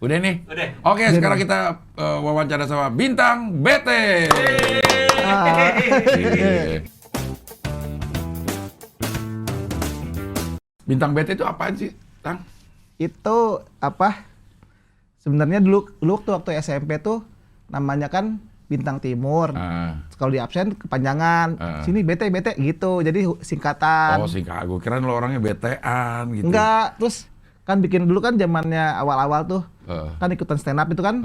Udah nih? Udah. Oke, sekarang kita wawancara sama Bintang BT. Iya. Bintang BT itu apaan sih, Tang? Itu apa? Sebenarnya dulu waktu SMP tuh namanya kan Bintang Timur. Kalau di absen kepanjangan. Sini BT gitu. Jadi singkatan. Oh, singkat. Gue kira lo orangnya BT-an gitu. Enggak, terus kan bikin dulu kan zamannya awal-awal tuh. Kan ikutan stand up itu kan.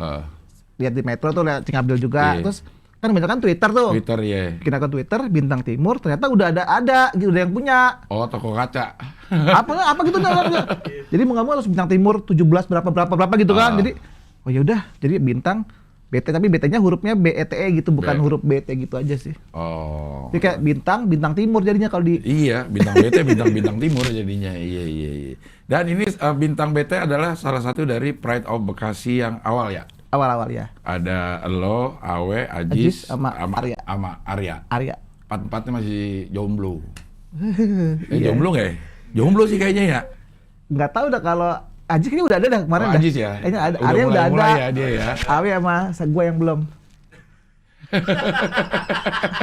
Lihat di Metro tuh, lihat Cingabil juga. Terus kan banyak kan Twitter tuh. Twitter ya. Bikin akun Twitter Bintang Timur, ternyata udah ada gitu, udah yang punya. Oh, toko kaca. apa gitu namanya. Jadi mau nggak mau harus Bintang Timur 17 berapa gitu kan. Jadi oh ya udah, jadi Bintang BT, tapi BT-nya hurufnya BETE gitu, bukan huruf BT gitu aja sih. Oh. Jadi kayak Bintang Timur jadinya kalau di. Iya, Bintang BT Bintang Timur jadinya. Iya. Dan ini Bintang BT adalah salah satu dari Pride of Bekasi yang awal ya. Awal-awal ya. Ada lo, Awe, Ajis, sama Arya. Arya. Empat-empatnya masih jomblo. Iya. Jomblo nggak ya? Jomblo sih kayaknya ya. Nggak tau dah kalau Ajis kayaknya udah ada dah kemarin. Ajis ya? Kayaknya ada. Arya udah ada. Mulai ya dia ya. Awe sama gue yang belum.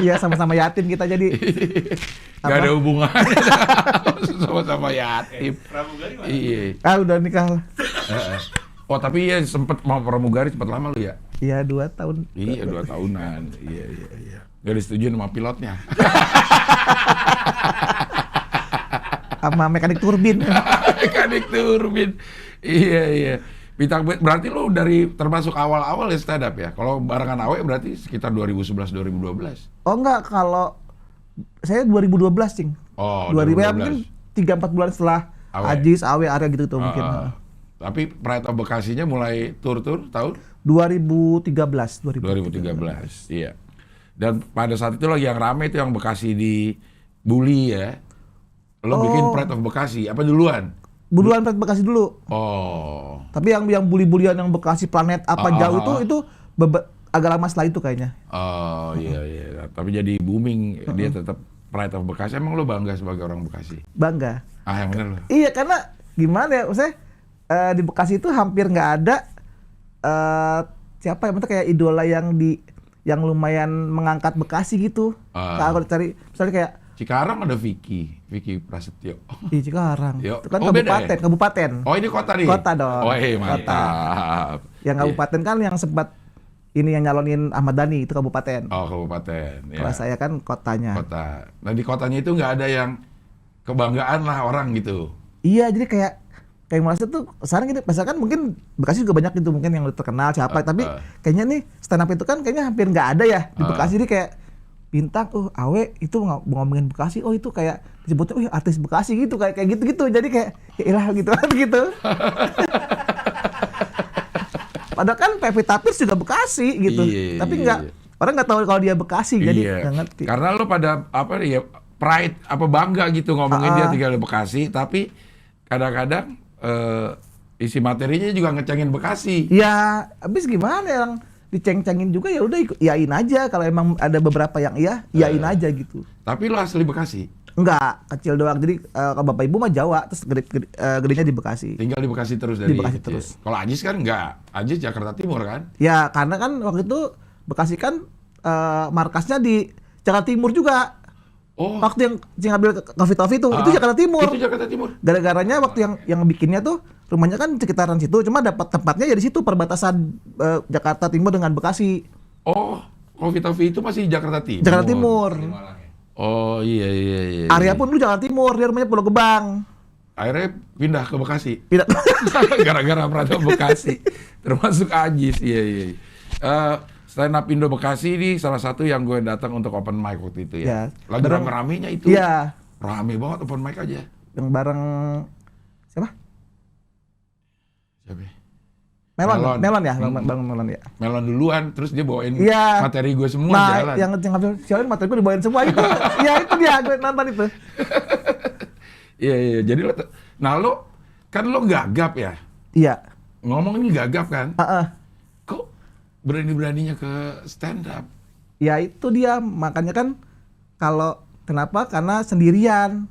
Iya, sama-sama yatim kita jadi. Gak ada hubungannya. Sama-sama yatim. Pramugari mana? Iya. Udah nikah. Oh, tapi ya sempet mau pramugari cepet lama lu ya? Iya, 2 tahun. Iya, 2 tahunan. Iya. Gak disetujuin sama pilotnya. Sama mekanik turbin. Mekanik turbin. Iya. Bintang BT berarti lu dari termasuk awal-awal ya stand up ya? Kalau barengan Awe berarti sekitar 2011-2012. Oh enggak, kalau saya 2012, Cing. Oh, 2012. Ya, mungkin 3-4 bulan setelah Awe. Ajis, Awe, Arya gitu tuh mungkin. Tapi Pride of Bekasinya mulai tur-tur tahun? 2013. Iya. Dan pada saat itu lagi yang rame itu yang Bekasi dibully ya. Lo bikin Pride of Bekasi, apa duluan? Duluan Pride Bekasi dulu. Oh. Tapi yang bully-bulian yang Bekasi planet apa jauh itu agak lama setelah itu kayaknya. Oh iya. Tapi jadi booming, dia tetap Pride of Bekasi. Emang lo bangga sebagai orang Bekasi? Bangga. Yang bener lo? Iya, karena gimana ya, maksudnya di Bekasi itu hampir nggak ada siapa ya, maksudnya kayak idola yang lumayan mengangkat Bekasi gitu. Kalau cari misalnya kayak Cikarang ada Vicky Prasetyo. di Cikarang. Yo. Itu kan Beda ya? kabupaten. Oh, ini kota nih? Kota dong. Oh, mantap. Yang kabupaten kan yang sempat ini yang nyalonin Ahmad Dhani itu kabupaten. Oh, kabupaten. Ya. Kalau saya kan kotanya. Kota. Nah, di kotanya itu nggak ada yang kebanggaan lah orang gitu. Iya, jadi kayak merasa tuh sekarang gini, misalkan mungkin Bekasi juga banyak gitu mungkin yang terkenal siapa, tapi kayaknya nih stand up itu kan kayaknya hampir nggak ada ya di Bekasi. Jadi kayak Bintang, Awe itu ngomongin Bekasi, itu kayak disebutnya artis Bekasi gitu, kayak gitu. Jadi kayak ya ilah gitu. Padahal kan Pevita Pierce juga Bekasi gitu. Iya, tapi orang nggak tahu kalau dia Bekasi, jadi nggak ngerti. Karena lo pada pride bangga gitu ngomongin dia tinggal di Bekasi, tapi kadang-kadang isi materinya juga ngecengin Bekasi. Ya, habis gimana yang diceng-cengin juga ya udah iyain aja, kalau emang ada beberapa yang iyain aja gitu. Tapi lo asli Bekasi? Enggak, kecil doang. Jadi kalau bapak ibu mah Jawa, terus gedenya di Bekasi. Tinggal di Bekasi terus dari Bekasi kecil. terus. Kalau Ajis kan enggak, Ajis Jakarta Timur kan? Ya, karena kan waktu itu Bekasi kan markasnya di Jakarta Timur juga. Oh. Waktu yang ngambil Coffee itu Jakarta Timur. Itu Jakarta Timur. Gara-garanya waktu yang bikinnya tuh rumahnya kan sekitaran situ, cuma dapat tempatnya ya di situ perbatasan Jakarta Timur dengan Bekasi. Oh, Coffee itu masih Jakarta Timur. Jakarta Timur. Oh iya. Arya pun dulu Jakarta Timur, dia rumahnya Pulau Gebang. Akhirnya pindah ke Bekasi. Pindah. Gara-gara Pride of Bekasi. Termasuk Ajis, iya. Stand up Indo Bekasi ini salah satu yang gue datang untuk open mic waktu itu ya. Lagi rame-ramenya itu. Iya. Rame banget open mic aja. Yang bareng siapa? Siapa? Melon ya, Bang Melon ya. Melon duluan, terus dia bawain ya, materi gue semua jalan. Yang ngambil siaran materi gue dibawain semua itu. Iya itu dia, gue nonton itu. Iya. Jadi lo kan lo gagap ya? Iya. Ngomong ini gagap kan? Kok berani-beraninya ke stand up? Ya itu dia, makanya kan kenapa? Karena sendirian.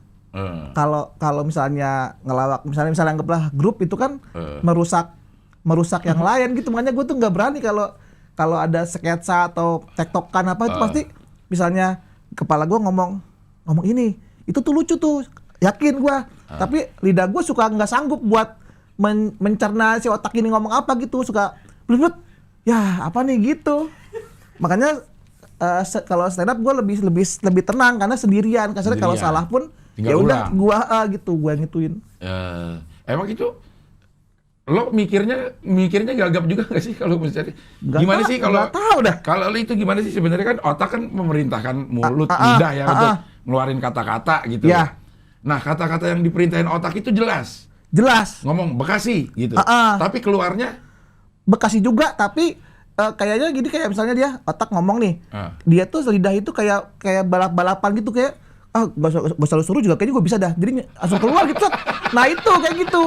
Kalau misalnya ngelawak, misalnya anggaplah grup itu kan merusak merusak yang lain gitu. Makanya gue tuh nggak berani kalau ada sketsa atau tektokan apa itu pasti misalnya kepala gue ngomong ini itu tuh lucu tuh, yakin gue. Tapi lidah gue suka nggak sanggup buat mencerna si otak ini ngomong apa gitu, suka belibet. Ya apa nih gitu. Makanya kalau stand up gue lebih tenang karena sendirian. Karena kalau salah pun ya udah gue gitu, gue ngituin. Emang itu lo mikirnya gagap juga nggak sih kalau mencari? Gimana sih kalau tahu dah. Kalau itu gimana sih sebenarnya kan otak kan memerintahkan mulut, lidah ya untuk ngeluarin kata-kata gitu. Ya. Nah kata-kata yang diperintahin otak itu jelas. Ngomong Bekasi gitu. Tapi keluarnya Bekasi juga, tapi kayaknya gini, kayak misalnya dia otak ngomong nih, dia tuh lidah itu kayak balap-balapan gitu, kayak gak usah lu suruh juga kayaknya gue bisa dah, jadi langsung keluar gitu. Nah itu kayak gitu,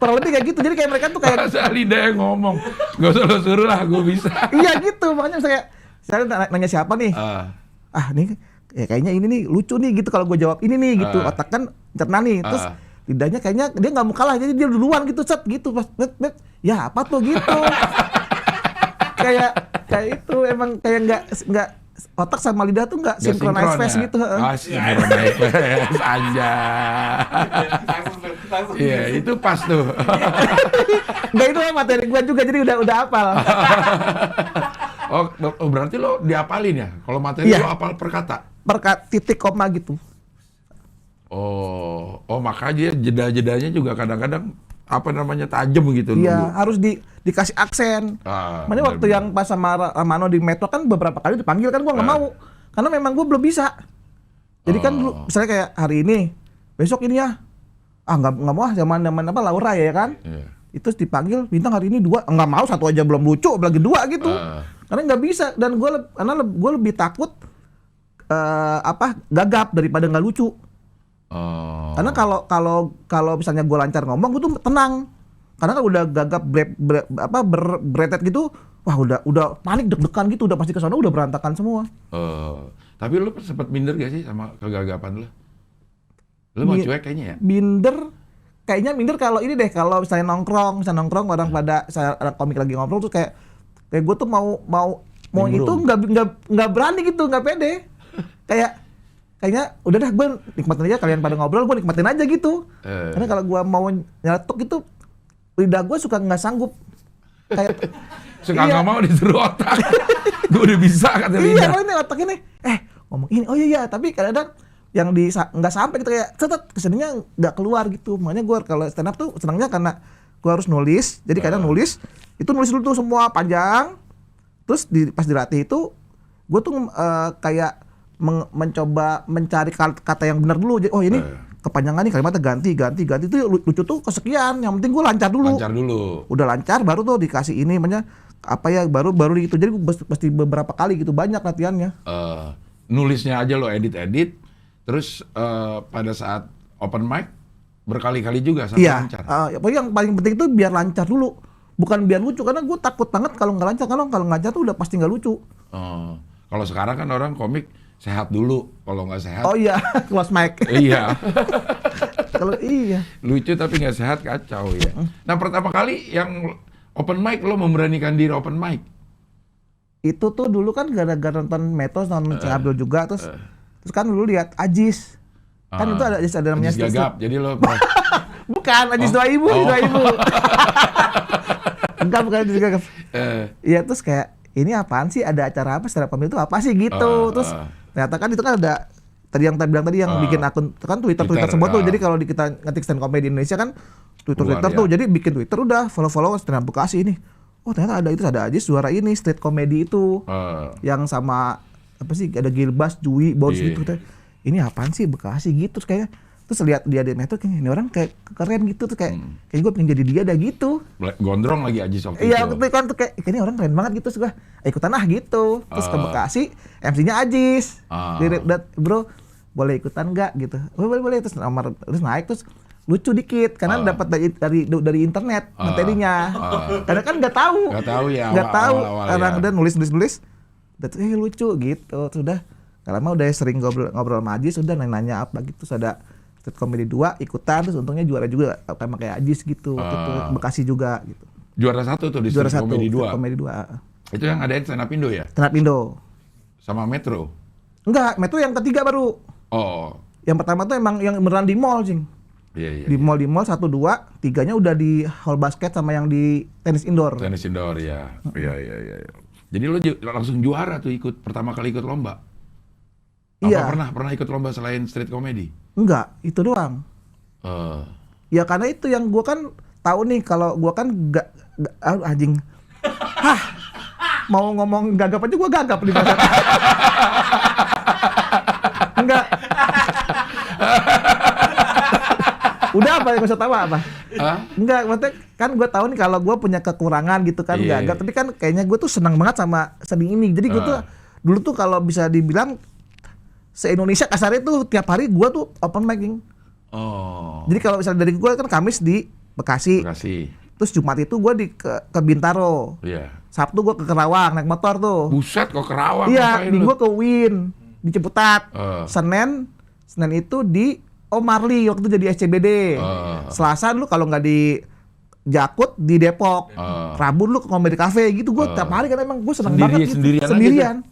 kurang lebih kayak gitu. Jadi kayak mereka tuh kayak masa lidah yang ngomong, gak usah lu suruh lah, gue bisa. Iya gitu, makanya misalnya saya nanya siapa nih, nih ya kayaknya ini nih lucu nih gitu, kalau gue jawab ini nih gitu, otak kan cerna nih, terus lidahnya kayaknya dia nggak mau kalah, jadi dia duluan gitu, set gitu, pas net, ya apa tuh gitu. kayak itu emang kayak nggak otak sama lidah tuh nggak synchronize face gitu. Synchronize face aja. Iya itu pas tuh. Nggak, itu materi gua juga, jadi udah hafal. Oh berarti lo diapalin ya? Kalau materi lo hafal per kata? Per titik koma gitu. Oh makanya jeda-jedanya juga kadang-kadang apa namanya tajam gitu. Iya, harus dikasih aksen. Makanya waktu yang pas sama Ramano di Metro kan beberapa kali dipanggil kan, gua nggak mau karena memang gua belum bisa. Jadi kan dulu misalnya kayak hari ini, besok ini ya, nggak mau zaman apa Laura ya kan. Itu dipanggil bintang hari ini 2, nggak mau, 1 aja belum lucu, apalagi 2 gitu. Karena nggak bisa, dan gua lebih takut gagap daripada nggak lucu. Karena kalau misalnya gue lancar ngomong, gue tuh tenang. Karena kan udah gagap beretet gitu, wah udah panik, deg-degan gitu, udah pasti kesana udah berantakan semua. Tapi lu sempat minder gak sih sama kegagapan lu? Lu mau cuek kayaknya ya? Minder kalau ini deh, kalau misalnya nongkrong orang pada ada komik lagi ngobrol tuh kayak gue tuh mau itu nggak berani gitu, nggak pede. Kayaknya udah dah, gue nikmatin aja, kalian pada ngobrol, gue nikmatin aja gitu. Karena kalau gue mau nyeletuk itu, lidah gue suka nggak sanggup. Kayak suka nggak mau disuruh otak. Gue udah bisa kata lidah. Iya, kalau ini otak ini, ngomong ini, oh iya, tapi kadang-kadang yang nggak sampai gitu, kayak keseninya nggak keluar gitu. Makanya gue kalau stand up tuh senangnya karena gue harus nulis. Jadi kadang nulis dulu tuh semua panjang. Terus pas dilatih itu, gue tuh kayak mencoba mencari kata yang benar dulu. Oh ini kepanjangan nih, kalimatnya ganti itu lucu tuh kesekian. Yang penting gue lancar dulu. Udah lancar baru tuh dikasih ini baru gitu. Jadi gue pasti beberapa kali gitu, banyak latihannya. Nulisnya aja lo edit terus pada saat open mic berkali-kali juga sampai lancar. Yang paling penting itu biar lancar dulu, bukan biar lucu, karena gue takut banget kalau nggak lancar. Kalau lancar tuh udah pasti nggak lucu. Kalau sekarang kan orang komik sehat dulu, kalau nggak sehat. Oh iya, close mic. Iya. Kalau lucu tapi nggak sehat kacau ya. Nah pertama kali yang open mic lo memberanikan diri open mic. Itu tuh dulu kan gara-gara nonton Metro, nonton Cing Abdul juga, terus kan dulu lihat Ajis. Kan itu ada namanya Ajis Gagap. Jadi lo bukan Ajis 2000. Bukan Ajis Gagap. Iya, terus kayak ini apaan sih, ada acara apa, stand up comedy itu apa sih gitu. Terus ternyata kan itu kan ada tadi yang bilang tadi yang bikin akun kan Twitter semua tuh. Jadi kalau kita ngetik stand comedy Indonesia kan Twitter tuh, jadi bikin Twitter udah follow stand up Bekasi ini. Oh ternyata ada aja suara ini street comedy itu yang sama apa sih, ada Gilbas, Jui, Boris gitu. Ini apaan sih Bekasi gitu, terus lihat dia di Metro, kayak ini orang kayak keren gitu, tuh kayak gue pengen jadi dia dah gitu. Gondrong lagi Ajis waktu itu. Iya, kan tuh kayak ini orang keren banget gitu, suka ikutan gitu. Terus ke Bekasi, MC-nya Ajis. Bro, boleh ikutan nggak gitu? Boleh. Terus naik, terus lucu dikit karena dapat dari internet materinya. Karena kan nggak tahu ya. Nggak tahu. Orang ya. udah nulis. Udah lucu gitu. Sudah. Kalau udah sering ngobrol sama Ajis, udah nanya apa gitu. Terus ada Street Comedy 2 ikutan, terus untungnya juara juga sama kayak Ajis gitu. Itu Bekasi juga gitu. Juara 1 tuh di Street Comedy 2. Street Comedy 2. Itu yang adain stand up Indo ya? Stand up Indo. Sama Metro? Enggak, Metro yang ketiga baru. Oh. Yang pertama tuh emang yang beneran di mall, Cing. Iya. Di mall 1, 2, 3-nya udah di hall basket sama yang di tenis indoor. Tenis indoor ya. Iya. Jadi lo langsung juara tuh pertama kali ikut lomba. Iya. Apa pernah ikut lomba selain street comedy? Enggak, itu doang. Ya karena itu yang gua kan tahu nih kalau gua kan anjing. Mau ngomong gagap aja gua gagap di masa. Enggak. Udah apa yang usah tahu apa? Enggak, maksudnya kan gue tahu nih kalau gue punya kekurangan gitu kan, gagap. Tapi kan kayaknya gue tuh senang banget sama seni ini. Jadi gue tuh dulu tuh kalau bisa dibilang se-Indonesia kasarnya tuh tiap hari gue tuh open mic. Jadi kalau misalnya dari gue kan Kamis di Bekasi. Terus Jumat itu gue ke Bintaro. Sabtu gue ke Kerawang naik motor tuh. Buset kok Kerawang? Iya, Minggu ke Win di Ciputat. Senin itu di Marley waktu itu jadi SCBD. Selasa lu kalau nggak di Jakut di Depok. Rabu lu ke Comedy Cafe gitu. Gue tiap hari kan emang gue seneng banget gitu. Sendirian.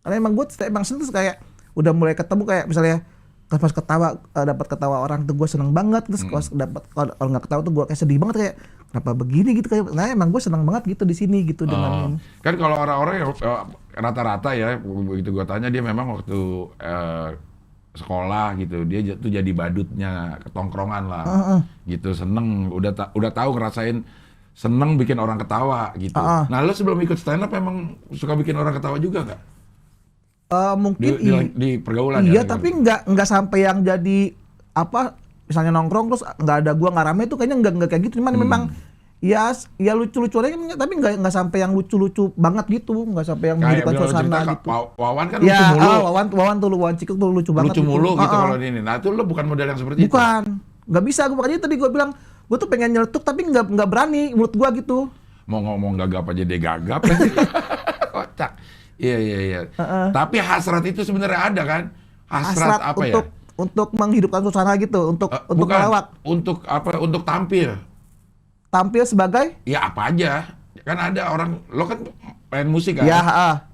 Karena emang gue emang seneng kayak udah mulai ketemu kayak misalnya pas ketawa dapat ketawa orang tuh gue seneng banget. Terus kalau nggak ketawa tuh gue kayak sedih banget kayak kenapa begini gitu kayak. Nah emang gue seneng banget gitu di sini gitu dengan kan kalau orang-orang yang rata-rata ya begitu gue tanya dia memang waktu sekolah gitu dia tuh jadi badutnya ketongkrongan lah gitu, seneng udah tahu ngerasain seneng bikin orang ketawa gitu. Nah lo sebelum ikut stand up emang suka bikin orang ketawa juga nggak? Mungkin di pergaulan iya ya, tapi nggak sampai yang jadi apa misalnya nongkrong terus nggak ada gua nggak rame tuh kayaknya nggak kayak gitu, cuman memang ya lucu-lucuannya tapi nggak sampai yang lucu-lucu banget gitu, nggak sampai yang menghidupkan suasana gitu. Wawan kan lucu mulu. Wawan Cikuk tuh lucu banget. Lucu mulu gitu kalau ini. Nah itu lo bukan model yang seperti itu. Bukan, nggak bisa. Makanya tadi gue bilang gue tuh pengen nyeletuk tapi nggak berani menurut gue gitu. Mau ngomong gagap aja dia gagap. Kocak. Iya. Tapi hasrat itu sebenarnya ada kan? Hasrat apa ya? Untuk menghidupkan suasana gitu, untuk melawak. Untuk apa? Untuk tampil. Tampil sebagai? Ya apa aja. Kan ada orang, lo kan main musik kan? Ya,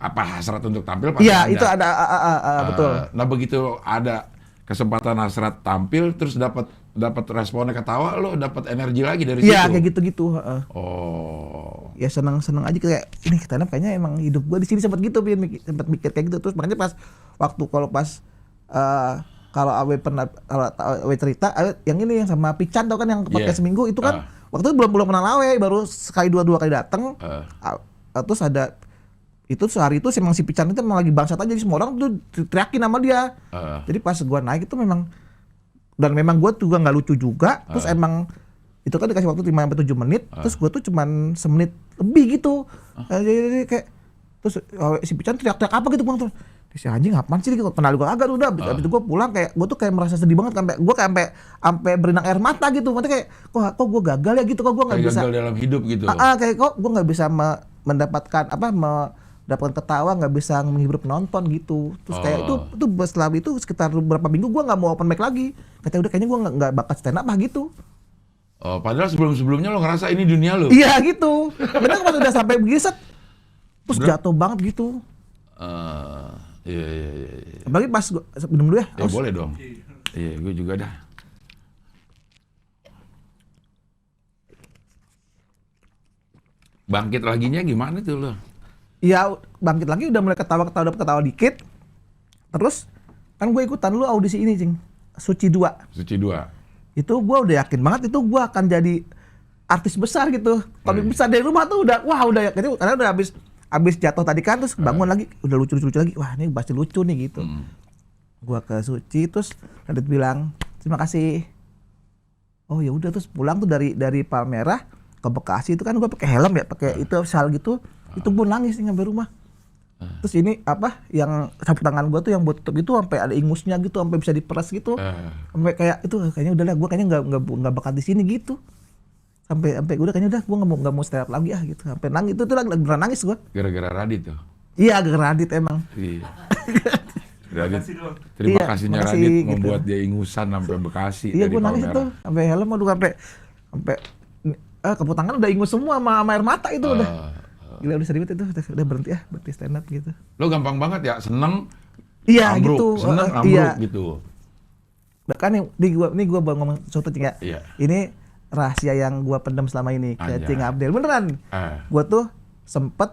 apa hasrat untuk tampil pasti ada. Iya, itu ada, betul. Nah begitu ada kesempatan hasrat tampil, terus dapat responnya ketawa, lo dapat energi lagi dari situ? Iya, kayak gitu-gitu. Ya seneng aja kayak, ini kayaknya emang hidup gue di sini sempat gitu, sempat mikir kayak gitu. Terus makanya pas, kalau Awe cerita, yang ini yang sama Pican tau kan yang podcast seminggu itu kan waktu itu belum kenal Awe, baru sekali dua kali datang. Terus ada itu sehari itu emang si Pican itu memang lagi bangsat aja, jadi semua orang tuh teriakin sama dia. Jadi pas gua naik itu memang gua juga nggak lucu juga. Terus emang itu kan dikasih waktu 5-7 menit, terus gua tuh cuman semenit lebih gitu. Jadi kayak terus si Pican teriak-teriak apa gitu bang, terus si anjing apaan sih, kenal gua agak udah. Habis itu gua pulang kayak gua tuh kayak merasa sedih banget sampai berenang air mata gitu. Maksudnya kayak kok gua gagal ya gitu, kok gua nggak bisa gagal dalam hidup gitu. Kayak kok gua nggak bisa mendapatkan ketawa, nggak bisa menghibur penonton gitu. Terus kayak itu setelah itu sekitar beberapa minggu gua nggak mau open mic lagi. Kayaknya gua nggak bakat stand up gitu. Padahal sebelumnya lo ngerasa ini dunia lo. Iya gitu. Bener pas udah sampai begini terus jatuh banget gitu. Iya. Apalagi pas gua minum dulu ya. Ya boleh dong. Iya, gue juga dah. Bangkit laginya gimana tuh lo? Iya, bangkit lagi udah mulai ketawa dikit. Terus kan gue ikutan lu audisi ini, Cing. Suci 2. Itu gue udah yakin banget itu gue akan jadi artis besar gitu. Komik besar dari rumah tuh udah karena udah habis jatuh tadi kan, terus bangun lagi udah lucu lagi. Wah, ini pasti lucu nih gitu. Gua ke Suci terus Radit bilang, "Terima kasih." Oh ya udah, terus pulang tuh dari Palmerah ke Bekasi itu kan gua pakai helm ya, pakai itu sal gitu. Itu pun nangis nih sampai rumah. Terus ini yang sapu tangan gua tuh yang buat tutup itu sampai ada ingusnya gitu, sampai bisa diperas gitu. Sampai kayak itu kayaknya udahlah gua kayaknya enggak bakat di sini gitu. Sampai udah kayaknya gue nggak mau stand up lagi gitu, sampai nangis itu lagi beneran nangis gue gara-gara Radit tuh. Iya, gara-gara Radit emang. Iya. Radit, terima kasihnya Radit membuat dia ingusan sampai Bekasi. Iya, gue nangis itu sampai helm, aduh sampai kepala tangan udah ingus semua sama air mata itu udah. Gila udah seribet itu, udah berhenti stand up gitu. Lo gampang banget ya, seneng, iya ambruk, gitu, seneng, ambruk gitu. Bahkan nih gua baru ngomong sesuatu Cing ya. Iya. Ini rahasia yang gua pendam selama ini ke Cing Abdel, beneran. Gua tuh sempet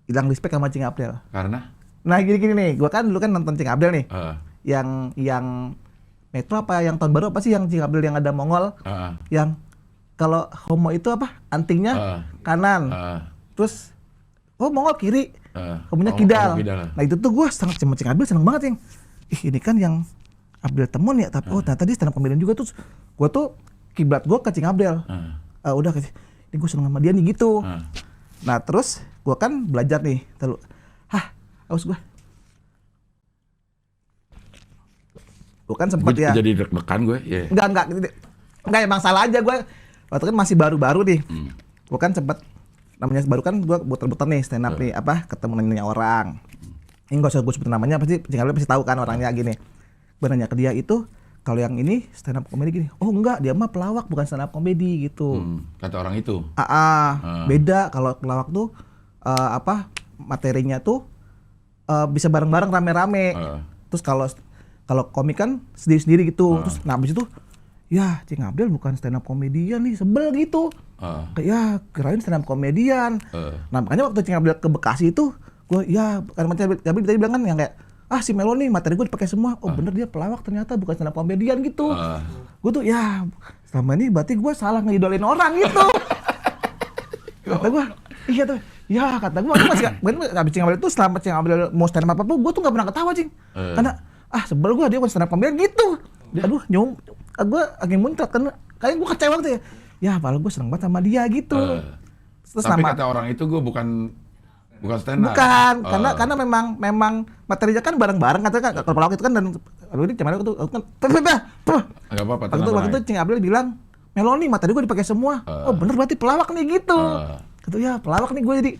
hilang respect sama Cing Abdel. Karena? Nah gini nih, gua kan dulu kan nonton Cing Abdel nih. Yang Metro apa yang tahun baru apa sih yang Cing Abdel yang ada Mongol? Yang kalau homo itu apa? Antingnya kanan. Terus Mongol kiri. Homonya kidal. Nah itu tuh gua sangat sama Cing Abdel, seneng banget, Cing. Ini kan yang Abdel temen ya, tapi ternyata dia stand up comedian juga. Terus gua tuh kiblat gua ke Cing Abdel. Udah ini gua seneng sama dia nih gitu. Nah terus gua kan belajar nih, haus gua. Gua kan sempet ya. Jadi deg-degan gue, ya. Enggak, emang salah aja gue. Waktu kan masih baru-baru nih. Gua kan sempet, namanya baru kan gua buter-buter nih stand up nih, ketemu nanya orang. Ini gak usah gue sebutin namanya, pasti Cing Abdel pasti tahu kan orangnya gini. Gue nanya ke dia itu, kalau yang ini stand up comedy gini. Oh enggak, dia mah pelawak bukan stand up comedy gitu. Kata orang itu. Beda kalau pelawak tuh materinya tuh bisa bareng-bareng rame-rame. Terus kalau komik kan sendiri-sendiri gitu. Terus habis itu ya Cing Abdel bukan stand up comedian nih, sebel gitu. Ya kirain stand up comedian. Nah makanya waktu Cing Abdel ke Bekasi itu gue karena Cing Abdel tadi bilang kan yang kayak si Melo nih materi gue dipakai semua. Bener dia pelawak ternyata bukan stand up comedian gitu. Gue tuh selama ini berarti gue salah ngidolain orang gitu. Kata gue iya tuh. Ya kata gue masih habis Cing Abdel itu selama Cing Abdel mau stand up apa gue tuh gak pernah ketawa, Cing. Karena sebel gue dia bukan stand up comedian gitu. Aduh gue agak muncrat karena kayak gue kecewa tuh ya. Ya padahal gue seneng banget sama dia gitu. Terus tapi kata orang itu gue bukan stand up. Bukan, karena memang materinya kan bareng-bareng katanya kan kalau pelawak itu kan dan ini cuman aku kan enggak apa-apa. Waktu itu Cing Abdel bilang, "Melo nih materi gue dipakai semua." Bener berarti pelawak nih gitu. Gitu ya, pelawak nih gue jadi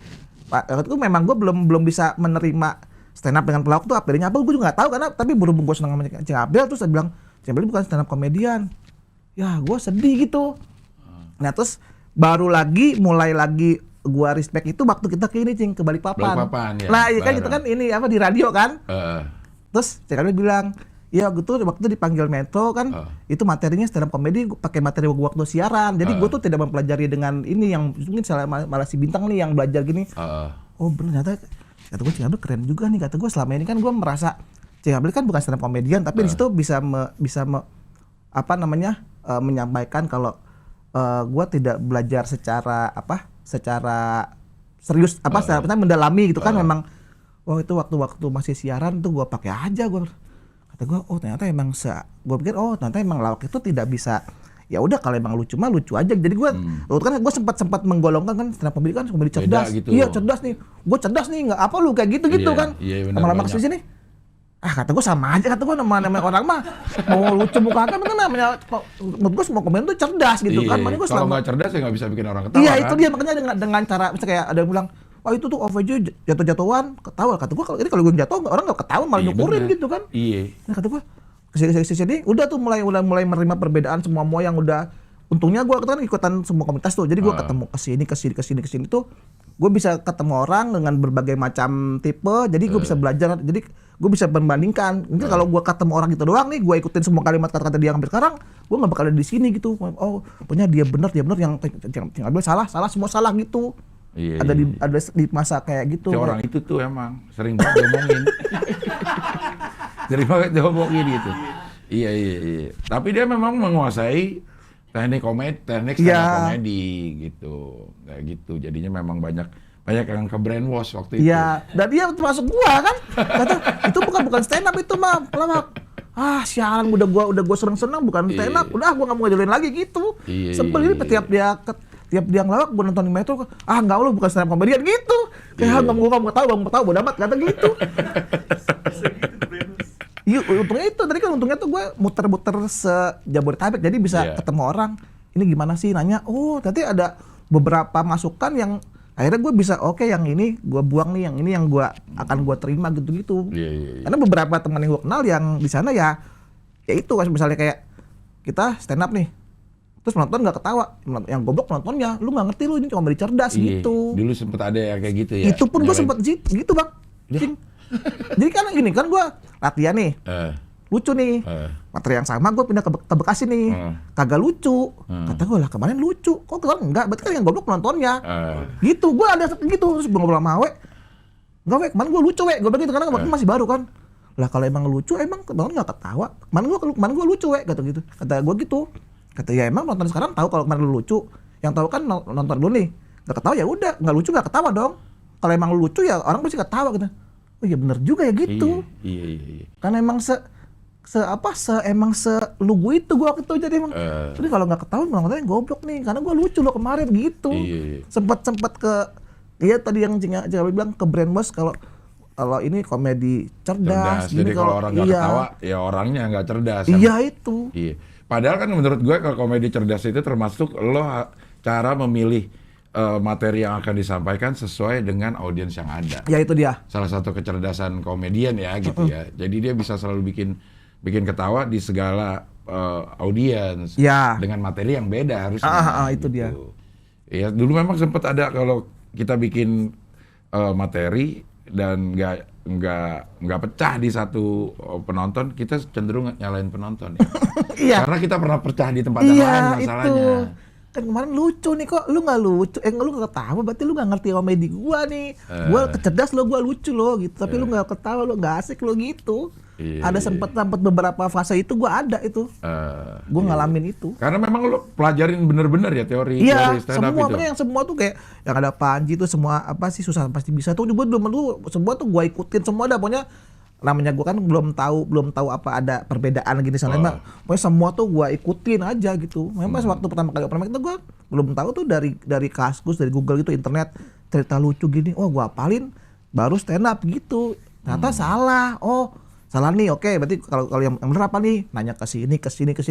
waktu itu memang gue belum bisa menerima stand up dengan pelawak tuh bedanya apa gue juga enggak tahu karena tapi berhubung gue senang sama Cing Abdel terus dia bilang, "Cing Abdel bukan stand up comedian." Ya, gue sedih gitu. Nah, terus mulai lagi gua respect itu waktu kita ke ini Cing, ke Balikpapan. Ya, nah iya kan itu kan ini di radio kan. Terus Cing Abdel bilang, iya waktu dipanggil Metro kan itu materinya stand up comedy pakai materi gua waktu siaran. Jadi gua tuh tidak mempelajari dengan ini yang mungkin malah si Bintang nih yang belajar gini. Oh bener ternyata kata gua Cing Abdel keren juga nih. Kata gua selama ini kan gua merasa Cing Abdel kan bukan stand up comedian tapi di situ bisa menyampaikan kalau gua tidak belajar secara serius secara mendalami gitu kan memang itu waktu masih siaran tuh gua pakai aja kata gua ternyata emang gua pikir ternyata emang lawak itu tidak bisa ya udah kalau emang lucu mah lucu aja jadi gua waktu kan gua sempat menggolongkan kan stand up comedy kan komedi cerdas gitu. Iya cerdas nih gua cerdas nih nggak apa lu kayak gitu kan lama-lama kesini nih kata gue sama aja, kata gue namanya orang mah mau lucu muka kan namanya menurut gue semua komen tuh cerdas gitu kan. Makanya gue kalau nggak cerdas ya nggak bisa bikin orang ketawa. Iya itu dia makanya dengan cara misalnya kayak ada yang bilang itu tuh OVJ jatuh-jatuhan ketawa. Kata gue kalau gue jatuh orang nggak ketawa malah nyukurin gitu kan. Iya. Nah kata gue kesini udah tuh mulai menerima perbedaan semua yang udah. Untungnya gue kan ikutan semua komunitas tuh, jadi gue ketemu kesini tuh gue bisa ketemu orang dengan berbagai macam tipe, jadi gue bisa belajar, jadi gue bisa membandingkan. Mungkin kalau gue ketemu orang gitu doang nih, gue ikutin semua kalimat kata-kata dia yang sekarang, gue nggak bakal ada di sini gitu. Pokoknya dia benar yang Cing Abdel salah semua salah gitu. Iya, ada di masa kayak gitu. Orang itu tuh emang sering banget diomongin, sering banget diomongin gitu. Iya. Tapi dia memang menguasai teknik komedi gitu, kayak gitu. Jadinya memang banyak yang ke brainwash waktu itu. Iya, dan dia termasuk gua kan. Kata itu bukan stand up itu mah pelawak. Sialan udah gua seneng-seneng bukan stand up. Udah gua enggak mau ngajarin lagi gitu. Sebel ini tiap dia ngelawak gua nonton di Metro. Enggak lu bukan stand up comedian gitu. Kayak gua mau tahu bodo amat kata gitu. Iya, untungnya tuh gue muter-muter se-Jabodetabek jadi bisa ketemu orang. Ini gimana sih nanya? Tadi ada beberapa masukan yang Akhirnya gue bisa oke, yang ini gue buang nih, yang ini yang gue akan gue terima gitu-gitu. Karena beberapa teman yang gue kenal yang di sana ya itu misalnya kayak kita stand up nih, terus penonton nggak ketawa, yang goblok penontonnya, lu nggak ngerti lu ini komedi cerdas gitu. Dulu sempet ada yang kayak gitu ya. Itu pun gue sempet gitu bang. Jadi kan gini kan gue latihan nih, lucu nih, materi yang sama gue pindah ke Bekasi nih, kagak lucu. Kata gue lah kemarin lucu, kok kemarin enggak, berarti kan yang goblok penontonnya. Gitu, gue ada gitu, terus gue ngobrol sama Awe, enggak Awe, kemarin gue lucu Awe, gue bilang gitu karena waktu masih baru kan. Lah kalau emang lucu, emang penonton nggak ketawa. Kemarin gue lucu Awe, kata gitu. Kata gue gitu, kata ya emang penonton sekarang tahu kalau kemarin lu lucu, yang tahu kan nonton dulu nih, nggak ketawa ya udah, nggak lucu nggak ketawa dong. Kalau emang lu lucu ya orang pasti ketawa gitu. Oh iya bener juga ya gitu. Iya. Karena emang emang lugu itu gua waktu itu jadi emang. Jadi kalau nggak ketahuan nontonnya goblok nih, karena gua lucu lo kemarin gitu. Sempet ke tadi yang Cika bilang ke brainwash kalau ini komedi cerdas. Jadi kalau orang nggak ketawa ya orangnya nggak cerdas. Iya itu. Iya. Padahal kan menurut gue kalau komedi cerdas itu termasuk lo cara memilih materi yang akan disampaikan sesuai dengan audiens yang ada. Ya itu dia. Salah satu kecerdasan komedian ya gitu ya. Jadi dia bisa selalu bikin ketawa di segala audiens dengan materi yang beda harusnya. Itu gitu. dia. Ya dulu memang sempat ada kalau kita bikin materi dan nggak pecah di satu penonton, kita cenderung nyalain penonton ya. Iya. Karena kita pernah pecah di tempat yang lain masalahnya. Itu. Kan kemarin lucu nih, kok lu nggak lucu, lu nggak ketawa, berarti lu nggak ngerti komedi gua nih. Gua kecerdas lo, gua lucu lo gitu, tapi lu nggak ketawa, lu nggak asik lo gitu. Ada sempat beberapa fase itu gua ada itu, gua ngalamin itu. Karena memang lu pelajarin bener-bener ya teori stand up semua itu. Yang semua tuh kayak yang ada Panji tuh semua apa sih susah pasti bisa tuh juga dulu semua tuh gua ikutin semua, ada pokoknya. Namanya gue kan belum tahu apa ada perbedaan gini sana, pokoknya semua tuh gue ikutin aja gitu. Memang waktu pertama kali open mic itu gue belum tahu tuh dari Kaskus, dari Google gitu, internet cerita lucu gini, gue hafalin baru stand up gitu. Ternyata salah nih, oke, berarti kalau yang bener apa nih, nanya ke sini.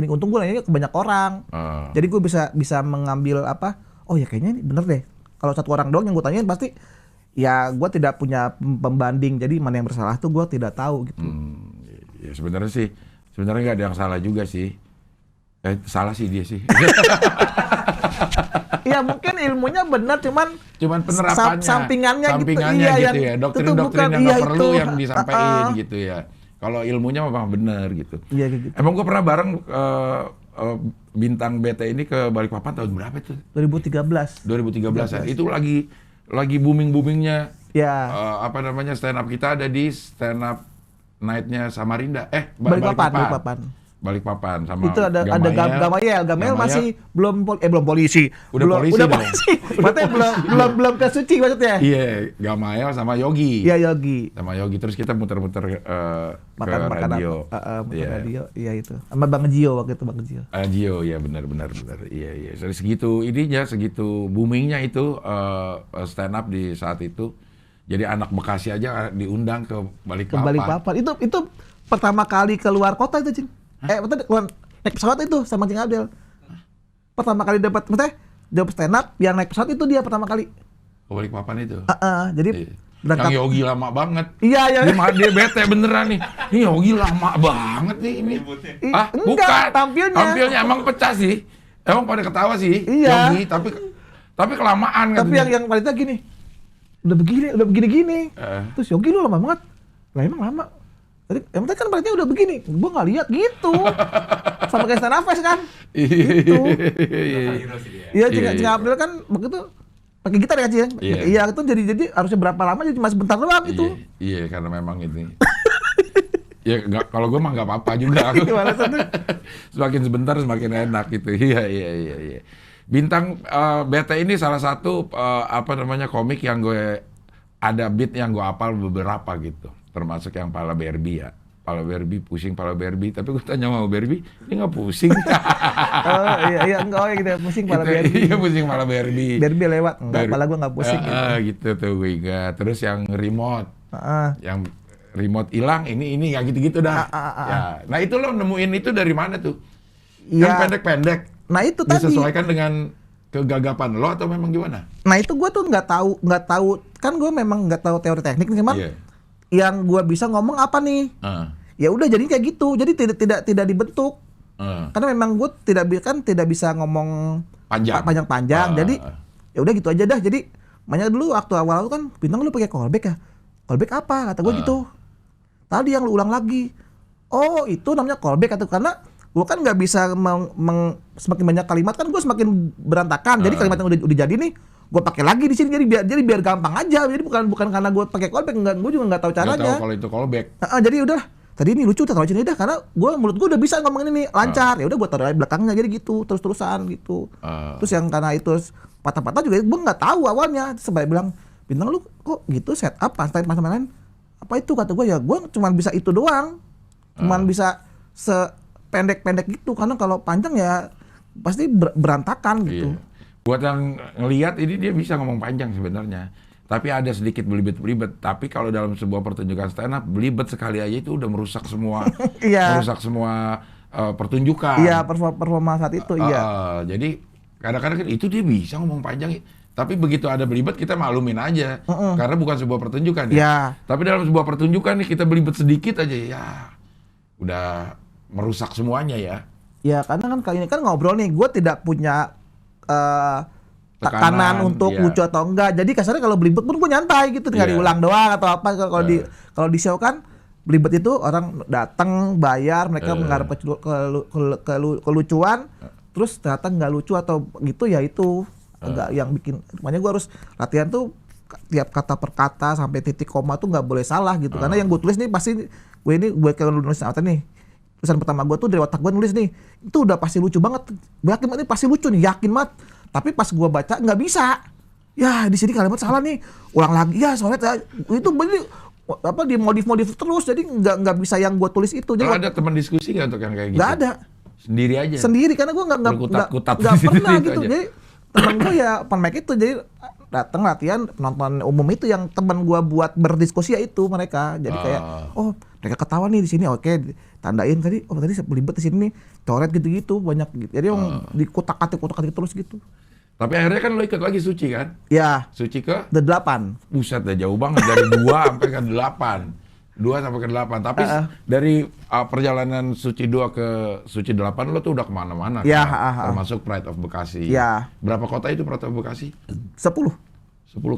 Untung gue nanya ke banyak orang, jadi gue bisa mengambil apa, oh ya kayaknya ini bener deh. Kalau satu orang doang yang gue tanyain pasti ya gue tidak punya pembanding, jadi mana yang bersalah tuh gue tidak tahu gitu. Ya sebenarnya nggak ada yang salah juga sih. Salah sih dia sih. Ya mungkin ilmunya benar, cuman penerapannya, sampingannya gitu ya. Doktrin-doktrin yang nggak perlu yang disampaikan gitu ya. Kalau ilmunya memang benar gitu. Iya gitu. Emang gue pernah bareng bintang BT ini ke Balikpapan tahun berapa itu? 2013 ya. Itu lagi booming-boomingnya stand up kita ada di stand up night-nya Samarinda. Balikpapan sama itu ada Gamayel masih belum polisi. Udah polisi. Berarti belum ke Suci maksudnya. Iya, Gamayel sama Yogi. Iya, Yogi. Sama Yogi, terus kita muter-muter ke radio. Radio, iya itu. Sama Bang Gio waktu itu, Bang Gio. Gio, ya benar. Iya. Segitu boomingnya itu stand up di saat itu. Jadi anak Bekasi aja diundang ke Balikpapan. Itu pertama kali keluar kota itu, Cing. Naik pesawat itu sama Cing Abdel. Pertama kali dapat stand up yang naik pesawat itu dia pertama kali. Balikpapan itu. Jadi yang Yogi lama banget. Iya. Dia bete beneran nih. Ini Yogi lama banget nih ini. Enggak, bukan. Tampilnya emang pecah sih. Emang pada ketawa sih. Iya. Yogi, tapi kelamaan kan. Tapi yang wanita gini. Udah begini. Terus Yogi lu lama banget. Lah emang lama. Tadi kan berarti udah begini, gua nggak lihat gitu, sama kayak stand up fest kan, gitu. Iya, Cing Abdel kan begitu pakai gitar ya Cing. Iya, itu jadi harusnya berapa lama, jadi cuma sebentar doang itu. Iya, karena memang ini. Ya kalau gua mah nggak apa-apa juga. Semakin sebentar semakin enak gitu. Iya. Bintang BT ini salah satu komik yang gue ada beat yang gue hafal beberapa gitu. Termasuk yang Pala Barbie ya. Pala Barbie, pusing Pala Barbie. Tapi gue tanya sama Barbie, ini nggak pusing. Enggak gitu, pusing Pala Barbie. Iya, pusing Pala Barbie. Barbie lewat, enggak, Pala gue nggak pusing. Gitu tuh gue ingat. Terus yang remote, yang remote hilang, ini nggak gitu-gitu dah. Ya. Nah itu lo nemuin itu dari mana tuh? Yang pendek-pendek. Nah itu tadi. Disesuaikan dengan kegagapan lo atau memang gimana? Nah itu gue tuh nggak tahu kan gue memang nggak tahu teori teknik nih, cuman yang gue bisa ngomong apa nih? Ya udah jadi kayak gitu, jadi tidak dibentuk. Karena memang gue tidak bisa ngomong panjang-panjang, jadi ya udah gitu aja dah. Jadi makanya dulu waktu awal kan Bintang lu pakai callback ya, callback apa kata gue gitu. Tadi yang lu ulang lagi, oh itu namanya callback atau karena gue kan nggak bisa semakin banyak kalimat kan gue semakin berantakan. Jadi kalimat yang udah jadi nih gue pakai lagi di sini jadi biar gampang aja. Jadi bukan karena gue pakai callback, gue juga nggak tahu caranya. Nggak tahu kalau itu callback. Jadi udah tadi ini lucu taruh sini dah karena menurut gue udah bisa ngomongin ini lancar. Ya udah gue taruh belakangnya jadi gitu terus-terusan gitu. Terus yang karena itu patah-patah juga gue nggak tahu awalnya. Sampai bilang Bintang lu kok gitu setup pas lain apa itu kata gue, ya gue cuma bisa itu doang. Cuman bisa pendek-pendek gitu karena kalau panjang ya pasti berantakan gitu. Buat yang ngelihat ini dia bisa ngomong panjang sebenarnya, tapi ada sedikit belibet. Tapi kalau dalam sebuah pertunjukan stand up belibet sekali aja itu udah merusak semua, merusak semua pertunjukan. Iya, performa saat itu. Jadi kadang-kadang itu dia bisa ngomong panjang, tapi begitu ada belibet kita maklumin aja, karena bukan sebuah pertunjukan ya. Tapi dalam sebuah pertunjukan nih kita belibet sedikit aja ya, udah merusak semuanya ya. Ya karena kan kali ini kan ngobrol nih, gue tidak punya tekanan untuk lucu atau enggak. Jadi kasarnya kalau belibet pun gue nyantai gitu, tinggal diulang doang atau apa. Kalau di show kan belibet itu orang datang bayar, mereka mengharap kelucuan, terus ternyata nggak lucu atau gitu ya itu agak yang bikin. Makanya gue harus latihan tuh tiap kata per kata sampai titik koma tuh nggak boleh salah gitu. Karena yang gue tulis nih pasti gue kalau nulis apa nih, tulisan pertama gue tuh dari otak gue nulis nih, itu udah pasti lucu banget. Gue yakin banget ini pasti lucu nih, yakin banget. Tapi pas gue baca nggak bisa. Ya di sini kalimat salah nih, ulang lagi ya soalnya itu bener apa dimodif terus, jadi nggak bisa yang gue tulis itu. Jadi ada teman diskusi nggak untuk yang kayak gitu? Nggak ada. Sendiri aja. Sendiri karena gue nggak pernah gitu. Jadi teman gue ya open mic itu, jadi datang latihan penonton umum itu yang teman gue buat berdiskusi ya itu mereka. Jadi kayak mereka ketawa nih di sini, oke tandain tadi belibet di sini nih, coret gitu-gitu banyak gitu. Jadi dikutak-atik terus gitu. Tapi akhirnya kan lo ikut lagi Suci kan? Ya. Suci ke? 8. Buset, dah jauh banget dari 2 sampai ke 8. 2 sampai ke 8. Tapi dari perjalanan Suci 2 ke Suci 8 lo tuh udah kemana-mana kan? Termasuk Pride of Bekasi. Ya. Berapa kota itu Pride of Bekasi? 10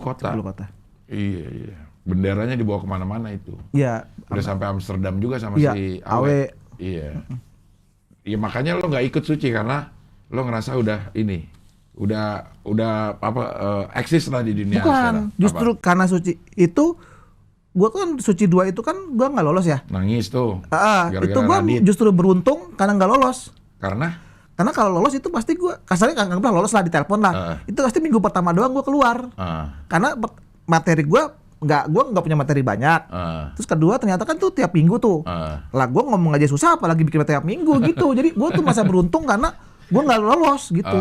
kota. 10 kota. Iya. Benderanya dibawa kemana-mana itu. Iya. Udah sampai Amsterdam juga sama si Awe. Iya. Iya makanya lo nggak ikut Suci karena lo ngerasa udah eksis lah di dunia. Bukan, sekarang. Justru karena Suci itu, gue kan Suci 2 itu kan gue nggak lolos ya. Nangis tuh. Itu gue justru beruntung karena nggak lolos. Karena kalau lolos itu pasti gue kasarnya nggak pernah lolos lah, ditelepon lah. Itu pasti minggu pertama doang gue keluar. Karena materi gue nggak punya materi banyak. Terus kedua ternyata kan tuh tiap minggu tuh. Lah gue ngomong aja susah, apalagi bikin materi tiap minggu gitu. Jadi gue tuh masa beruntung karena gue nggak lolos gitu.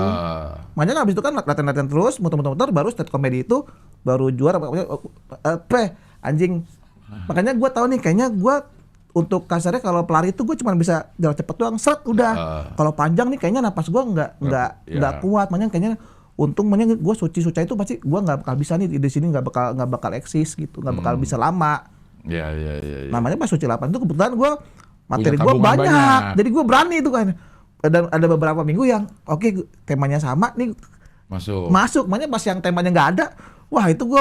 Makanya abis itu kan latihan terus, muter-muter, baru stand comedy itu baru juara. Anjing. Makanya gue tahu nih, kayaknya gue untuk kasarnya kalau pelari itu gue cuma bisa jalan cepet doang, seret udah. Kalau panjang nih kayaknya napas gue nggak kuat. Makanya kayaknya makanya gue Suci itu pasti gue nggak bakal bisa nih di sini, nggak bakal eksis gitu, nggak bakal bisa lama. Iya. Namanya pas Suci 8 itu kebetulan gue materi gue banyak, jadi gue berani itu kan. Dan ada beberapa minggu yang temanya sama nih masuk. Makanya pas yang temanya nggak ada, wah itu gue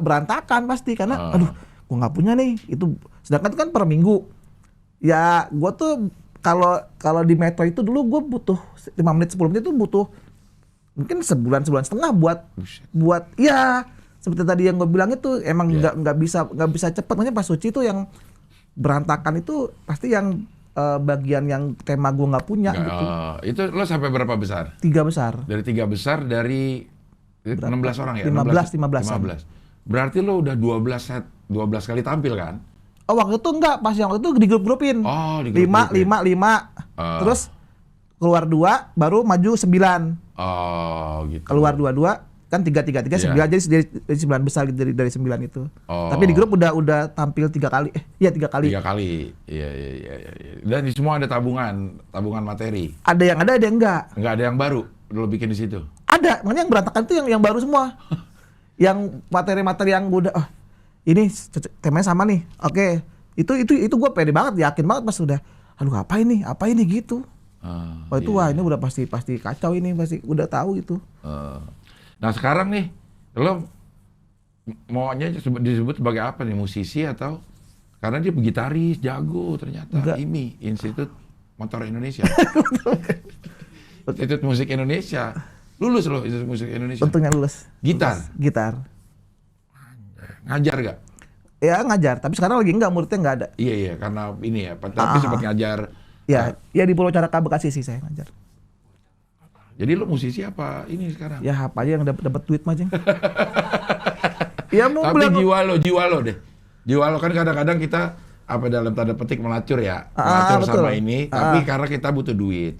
berantakan pasti karena gue nggak punya nih itu. Sedangkan itu kan per minggu. Ya gue tuh kalau di Metro itu dulu gue butuh 5 menit 10 menit itu butuh mungkin sebulan setengah buat ya seperti tadi yang gue bilang itu emang nggak bisa cepat. Makanya pas Suci itu yang berantakan itu pasti yang bagian yang tema gue nggak punya gitu. Itu lo sampai berapa besar? 3 besar. Dari 3 besar dari 16 orang ya? 15. Berarti lo udah 12 kali tampil kan? Waktu itu enggak, pas yang waktu itu di grup-grupin. 5. Terus keluar 2, baru maju 9. Gitu. Keluar 2 kan 3 9, jadi dari 9 besar gitu, dari 9 itu. Tapi di grup udah tampil 3 kali. 3 kali. 3 kali. Iya. Dan di semua ada tabungan materi. Ada yang ada yang enggak. Enggak ada yang baru lo bikin di situ. Ada, makanya yang berantakan itu yang baru semua. Yang materi-materi yang udah ini temanya sama nih. Oke. Itu gue pede banget, yakin banget pas udah aduh apa ini gitu. Itu wah ini udah pasti kacau ini, pasti udah tahu itu. Nah sekarang nih lo maunya disebut sebagai apa nih, musisi atau karena dia gitaris jago ternyata. Enggak. IMI, Institut Motor Indonesia. Institut Musik Indonesia. Lulus lo Institut Musik Indonesia. Untungnya lulus. Gitar. Ngajar gak? Ya ngajar, tapi sekarang lagi enggak, muridnya enggak ada. Iya karena ini ya, tapi sempat ngajar. Ya di Pulau Caraka Bekasi sih saya ngajar. Jadi lo musisi apa ini sekarang? Ya apa aja yang dapat duit mah, Jeng. Ya mau tapi jiwa lo deh. Jiwa lo kan kadang-kadang kita apa dalam tanda petik melacur ya, melacur betul. sama ini, tapi karena kita butuh duit.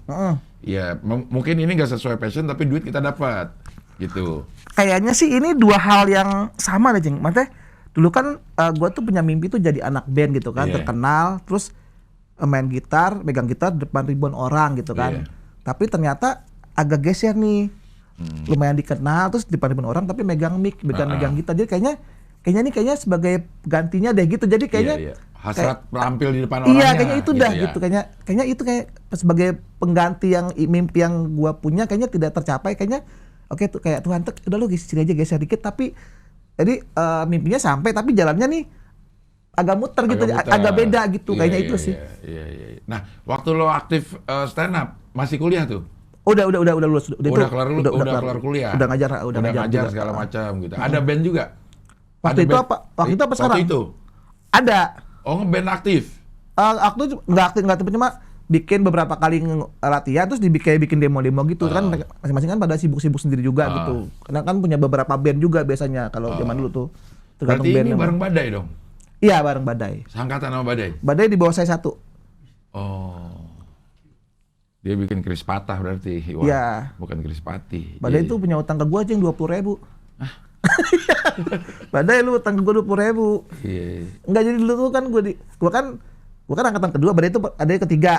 Ya mungkin ini nggak sesuai passion, tapi duit kita dapat, gitu. Kayaknya sih ini dua hal yang sama deh, Jeng. Maksudnya dulu kan gue tuh punya mimpi tuh jadi anak band gitu kan, terkenal, terus main gitar, megang gitar depan ribuan orang gitu kan. Tapi ternyata agak geser nih, lumayan dikenal, terus depan ribuan orang, tapi megang mic, megang gitar. Jadi kayaknya sebagai gantinya deh gitu. Jadi kayaknya hasrat tampil di depan orangnya. Iya, kayaknya itu gitu dah gitu. Kayaknya itu kayak sebagai pengganti yang mimpi yang gue punya kayaknya tidak tercapai. Kayaknya oke tuh kayak Tuhan tuh udah lu sini aja geser dikit, tapi jadi mimpinya sampai tapi jalannya nih agak muter gitu, agak beda gitu. Kayaknya itu sih. Iya. Nah, waktu lo aktif stand up masih kuliah tuh? Udah lulus. Udah kelar kuliah. Udah ngajar segala macam gitu. Ada band juga? Waktu itu apa sekarang? Waktu itu? Ada. Oh, ngeband aktif? Waktu nggak aktif cuma bikin beberapa kali latihan terus bikin demo-demo gitu kan, masing-masing kan pada sibuk-sibuk sendiri juga gitu. Karena kan punya beberapa band juga biasanya kalau zaman dulu tuh. Berarti ini bareng Badai dong? Iya, bareng Badai. Seangkatan sama Badai? Badai di bawah saya 1. Oh. Dia bikin keris patah berarti. Iya. Bukan keris pati. Badai itu punya utang ke gua aja yang 20.000. Badai lu utang ke gua 20.000. Iya. Enggak, jadi dulu tuh kan gua kan angkatan kedua, Badai itu ada yang ketiga.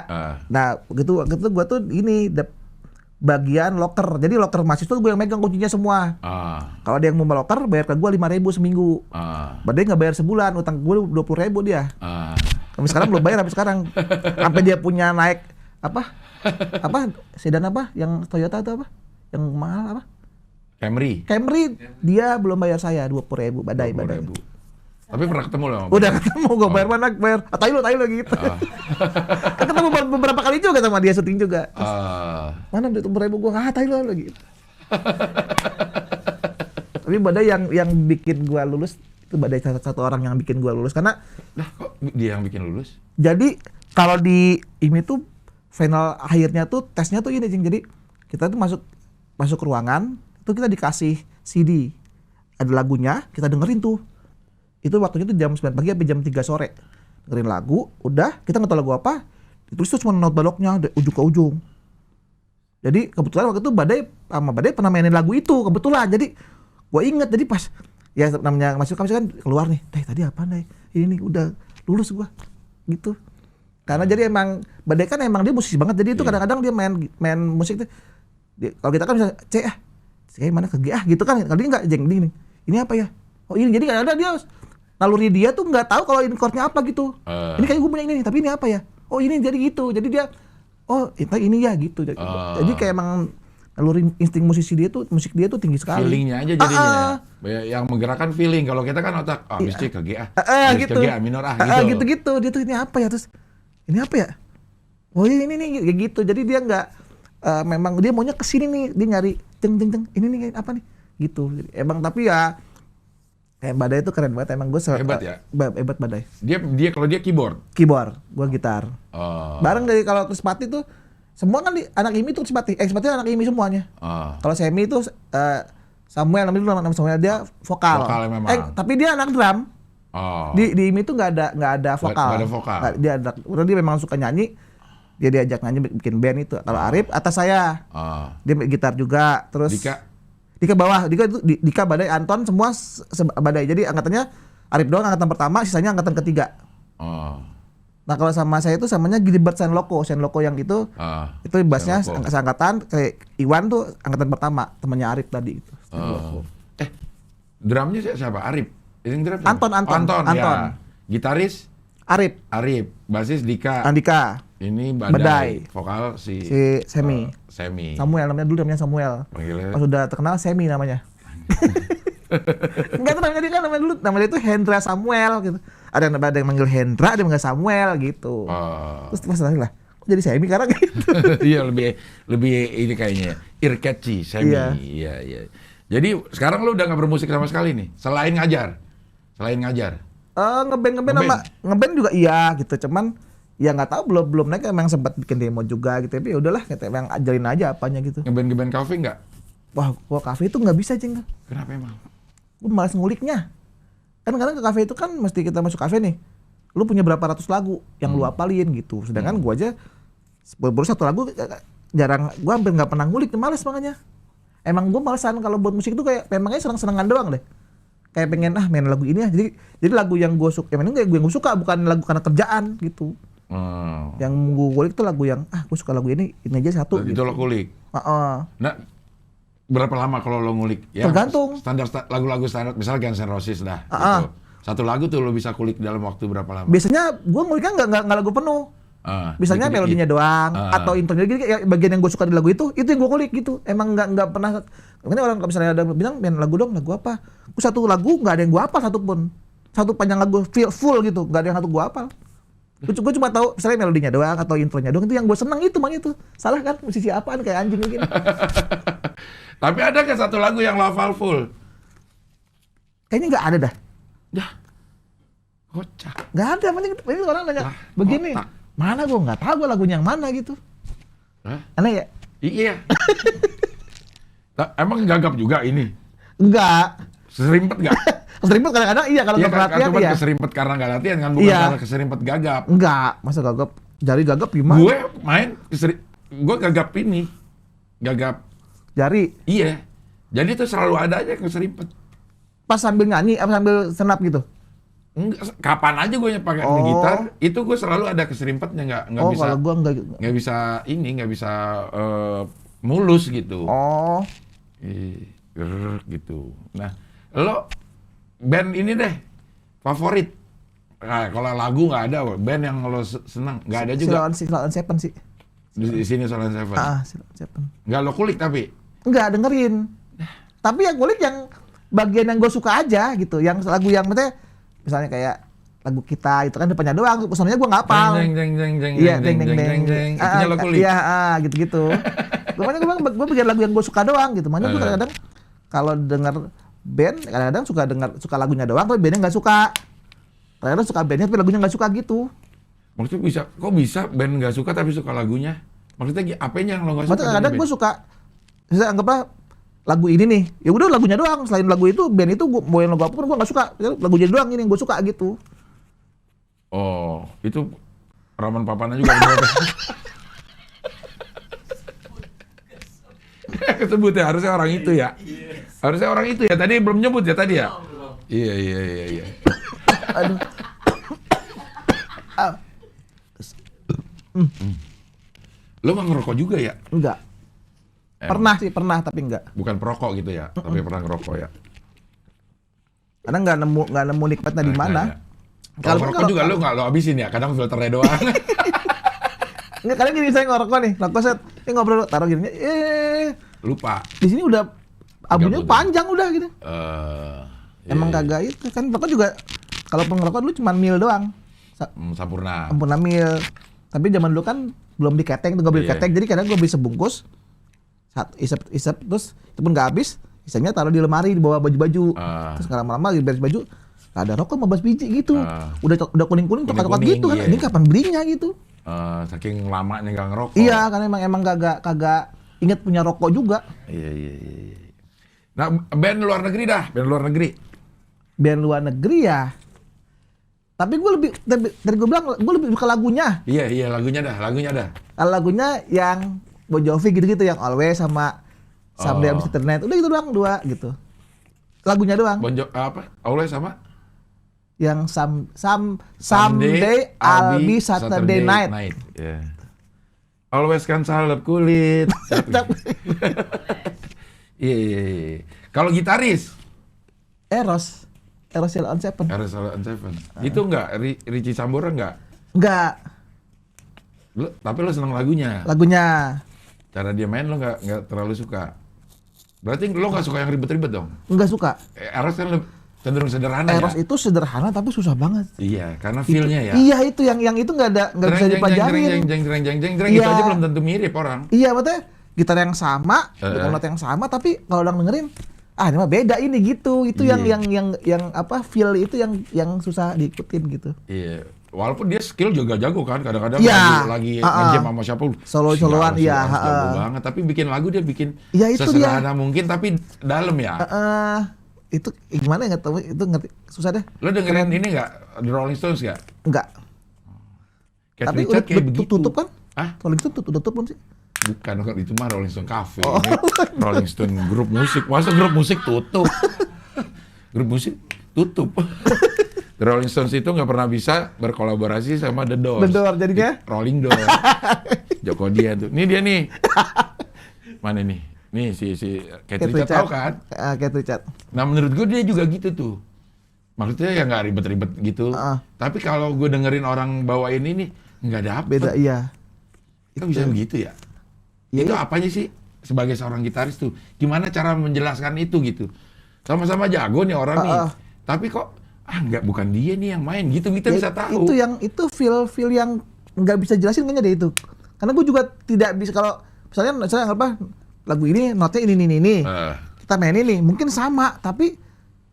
Nah, begitu gua tuh ini bagian locker. Jadi locker mahasiswa tuh gua yang megang kuncinya semua. Kalau ada yang mau locker bayar ke gua 5.000 seminggu. Badai nggak bayar sebulan, utang gua 20.000 dia. Sampai sekarang belum bayar, sampai sekarang. Sampai dia punya naik apa sedan apa yang Toyota itu apa? Yang mahal apa? Camry dia belum bayar saya 20.000 Badai. Tapi pernah ketemu loh? Udah ketemu, gue bayar mana? Bayar tayo lo gitu. Kan ketemu beberapa kali juga sama dia syuting juga. Terus, mana duit 20.000 gue tayo lo gitu. Tapi Badai yang bikin gue lulus itu Badai satu orang yang bikin gue lulus karena. Lah kok dia yang bikin lulus? Jadi kalau di IMI tuh final akhirnya tuh tesnya tuh ini, jadi kita tuh masuk ruangan itu kita dikasih CD, ada lagunya, kita dengerin tuh. Itu waktunya tuh jam 9 pagi sampai jam 3 sore. Dengerin lagu, udah kita nggak tahu lagu apa, ditulis tuh cuma not baloknya dari ujung ke ujung. Jadi kebetulan waktu itu Badai pernah mainin lagu itu kebetulan. Jadi gua inget, jadi pas ya namanya masuk kami kan keluar nih, tadi apa nih? Ini nih udah lulus gua gitu. Karena jadi emang Badai kan emang dia musisi banget, jadi itu kadang-kadang dia main musik tuh. Kalau kita kan bisa C mana ke G gitu kan, kalau dia nggak ini apa ya? Oh ini, jadi kadang-kadang dia naluri dia tuh nggak tahu kalau ini chordnya apa gitu. Ini kayak gue punya ini, tapi ini apa ya? Oh ini jadi gitu, jadi dia ini ya gitu. Jadi kayak emang naluri insting musik dia tuh tinggi sekali. Feelingnya aja jadinya. Yang menggerakkan feeling. Kalau kita kan otak, mesti ke G gitu. Ke G minor gitu. Gitu. Dia tuh ini apa ya? Terus ini apa ya? Oh ini kayak gitu. Jadi dia nggak memang dia maunya kesini nih, dia nyari jeng ini nih apa nih gitu. Jadi, emang tapi ya Badai itu keren banget, emang gue hebat ya. Hebat Badai. Dia kalau dia keyboard, gue gitar. Bareng dari kalau Krispati tuh semua kan anak IMI tuh Krispati anak IMI semuanya. Kalau Semi itu Samuel namanya Samuel, dia vokal memang. Tapi dia anak drum. Di IMI itu nggak ada vokal. Nggak ada vokal. Dia memang suka nyanyi. Dia diajak nyanyi bikin band itu. Kalau Arif atas saya. Dia gitar juga. Terus Dika bawah. Dika Badai, Anton semua Badai. Jadi angkatannya Arif doang angkatan pertama, sisanya angkatan ketiga. Nah kalau sama saya itu samanya Gilbert Senloko yang itu bassnya seangkatan kayak Iwan tuh angkatan pertama, temannya Arif tadi itu. Drumnya siapa? Arif? Drum siapa? Anton. Ya. Gitaris? Arif. Basis Dika. Andika. Ini Badai. Vokal si Semi. Samuel namanya Samuel. Panggilnya. Pas udah terkenal Semi namanya. Enggak tuh namanya dia kan namanya itu Hendra Samuel gitu. Ada yang manggil Hendra, ada yang manggil Samuel gitu. Terus masalahnya lah, kok jadi Semi karena gitu. Iya lebih ini kayaknya ear catchy Semi. Iya. Jadi sekarang lu udah nggak bermusik sama sekali nih, selain ngajar. Ngeband juga iya gitu, cuman ya nggak tahu belum naik, emang sempat bikin demo juga gitu, tapi ya udahlah kita emang ajarin aja apanya gitu. Ngeband kafe nggak? Wah, gua kafe itu nggak bisa Cing. Kenapa emang? Gue malas nguliknya. Kan kadang ke kafe itu kan mesti kita masuk kafe nih, lu punya berapa ratus lagu yang lu apalin gitu, sedangkan gua aja baru satu lagu jarang, gua hampir nggak pernah ngulik, malas makanya. Emang gue malesan kalau buat musik itu kayak memangnya seneng-senengan doang deh. Kayak pengen main lagu ini ya. Jadi lagu yang gue suka, yang gue suka bukan lagu karena kerjaan gitu. Yang gue kulik tuh lagu yang gue suka lagu ini aja satu. Itu gitu. lo kulik. Nah, berapa lama kalau lo ngulik? Ya, tergantung. Lagu-lagu standar, misalnya Guns N' Roses dah. Gitu. Satu lagu tuh lo bisa kulik dalam waktu berapa lama? Biasanya gue nguliknya nggak lagu penuh. Misalnya melodinya doang atau intronya gitu, ya bagian yang gue suka di lagu itu yang gue kulik gitu. Emang nggak pernah. Makanya orang kalau misalnya ada bilang main lagu dong, lagu apa? Satu lagu nggak ada yang gue hafal satupun. Satu panjang lagu full gitu, nggak ada yang satu gue hafal. Gue cuma tahu misalnya melodinya doang atau intronya doang, itu yang gue seneng itu makanya itu. Salah kan, musisi apaan kayak anjing begini. Tapi ada kan satu lagu yang lo hafal full? Kayaknya nggak ada dah. Kocak. Nggak ada, ini orang nanya begini. Mana gue nggak tahu gue lagunya yang mana gitu. Aneh ya? Iya. Emang gagap juga ini? Enggak. Keserimpet nggak? Keserimpet kadang-kadang iya kalau nggak perhatian iya. Keserimpet karena nggak latihan kan, bukan karena keserimpet gagap. Enggak, masa gagap? Jari gagap gimana? Gue main gue gagap ini, gagap jari. Iya. Jadi itu selalu ada aja keserimpet. Pas sambil nyanyi, apa sambil senap gitu? Enggak, kapan aja gue pakai gitar, itu gue selalu ada keserimpetnya, nggak bisa. Kalau gue nggak bisa mulus gitu. Gitu. Nah, lo band ini deh favorit. Nah, kalau lagu nggak ada, band yang lo senang nggak ada juga. Silent Seven sih. Di sini Silent Seven. Silent Seven. Nggak lo kulik tapi? Nggak dengerin. Tapi yang kulik yang bagian yang gue suka aja gitu. Yang lagu yang misalnya kayak lagu kita itu kan depannya doang, personanya gue nggak hafal. Iya, deng. Itunya lo kulik. Iya, gitu. Makanya gue bagian lagu yang gue suka doang gitu. Makanya gue kadang-kadang kalau denger band, kadang-kadang suka lagunya doang, tapi bandnya nggak suka. Kadang-kadang suka bandnya tapi lagunya nggak suka gitu. Maksudnya kok bisa band nggak suka tapi suka lagunya? Maksudnya apanya yang lo nggak suka? Maksudnya kadang gue suka, misalnya anggaplah lagu ini nih, ya udah lagunya doang. Selain lagu itu, band itu mau yang lagu apapun gue nggak suka. Lagunya doang ini yang gue suka gitu. Oh, itu Raman Papana juga. Kesebut ya, harusnya orang itu ya. Harusnya orang itu ya. Tadi belum nyebut ya tadi ya. Iya. Aduh. Lo nggak ngerokok juga ya? Enggak. Pernah tapi enggak. Bukan perokok gitu ya, tapi pernah ngerokok ya. Karena nggak nemu nikmatnya di mana. Kalau ngerokok juga lo nggak lo habisin ya, kadang filternya doang. Enggak, kadang gini saya ngerokok nih, rokok set, ngobrol taruh gini, lupa. Di sini udah abunya panjang udah gitu. Emang kagak itu kan, rokok juga kalau pengerokok dulu cuma mil doang. Sampurna mil. Tapi zaman dulu kan belum diketeng, tuh nggak beli keteng, jadi kadang gue beli sebungkus, isep terus itu pun nggak habis, sisanya taruh di lemari di bawah baju-baju. Terus lama-lama beres baju, nggak ada rokok 15 biji gitu. Udah kuning-kuning coklat-coklat gitu kan. Ini kapan belinya gitu? Saking lamanya nggak ngerokok. Iya, karena emang kagak inget punya rokok juga. Iya. Nah, band luar negeri dah, Band luar negeri ya. Tapi gue lebih, dari gue bilang, gue lebih suka lagunya. Iya, lagunya dah. Kalau lagunya yang Bon Jovi gitu-gitu, yang Always sama Someday Abis Internet. Udah gitu doang, 2 gitu. Lagunya doang. Always sama? yang someday I'll be Saturday night. Yeah. Always kan salep kulit. Iya. Kalau gitaris? Eros Zero on Seven. Itu enggak Richie Sambora enggak? Enggak. Tapi lo seneng lagunya? Lagunya. Cara dia main lo enggak terlalu suka? Berarti lo enggak suka yang ribet-ribet dong? Enggak suka. Eros kan cenderung sederhana Eros ya? itu sederhana tapi susah banget. Iya, karena feel-nya ya? Iya itu yang itu nggak bisa dipelajarin. Jeng, itu aja belum tentu mirip orang. Iya, maksudnya gitar yang sama, dengan not yang sama, tapi kalau orang dengerin, ini mah beda ini gitu. Itu yang apa feel itu yang susah diikutin gitu. Iya. Walaupun dia skill juga jago kan, kadang-kadang lagi ngejam sama siapa, solo-soloan iya, jago banget. Tapi bikin lagu dia bikin itu sesederhana mungkin, tapi dalam ya. Itu gimana nggak tahu, itu ngerti susah deh. Lo dengerin ini nggak, The Rolling Stones nggak? Nggak. Keith Tapi Richards kayak begitu. tutup kan? Rolling Stone tutup belum sih? Bukan, itu mah Rolling Stone Cafe. Ini Rolling Stone grup musik. Masa grup musik tutup? Grup musik tutup. The Rolling Stones itu nggak pernah bisa berkolaborasi sama The Doors. The Doors jadinya? Rolling Doors. Joko dia tuh. Ini dia nih. Mana nih? Nih si Keith Richards tahu kan? Keith Richards. Nah menurut gue dia juga gitu tuh. Maksudnya ya nggak ribet-ribet gitu. Tapi kalau gue dengerin orang bawain ini nggak dapet. Beda iya. Itu bisa begitu ya? Itu apanya sih sebagai seorang gitaris tuh? Gimana cara menjelaskan itu gitu? Sama-sama jago nih orang nih. Tapi kok bukan dia nih yang main gitu, kita bisa tahu. Itu feel yang nggak bisa jelasin kayaknya deh itu. Karena gue juga tidak bisa, kalau misalnya apa lagu ini notnya ini. Kita main ini mungkin sama, tapi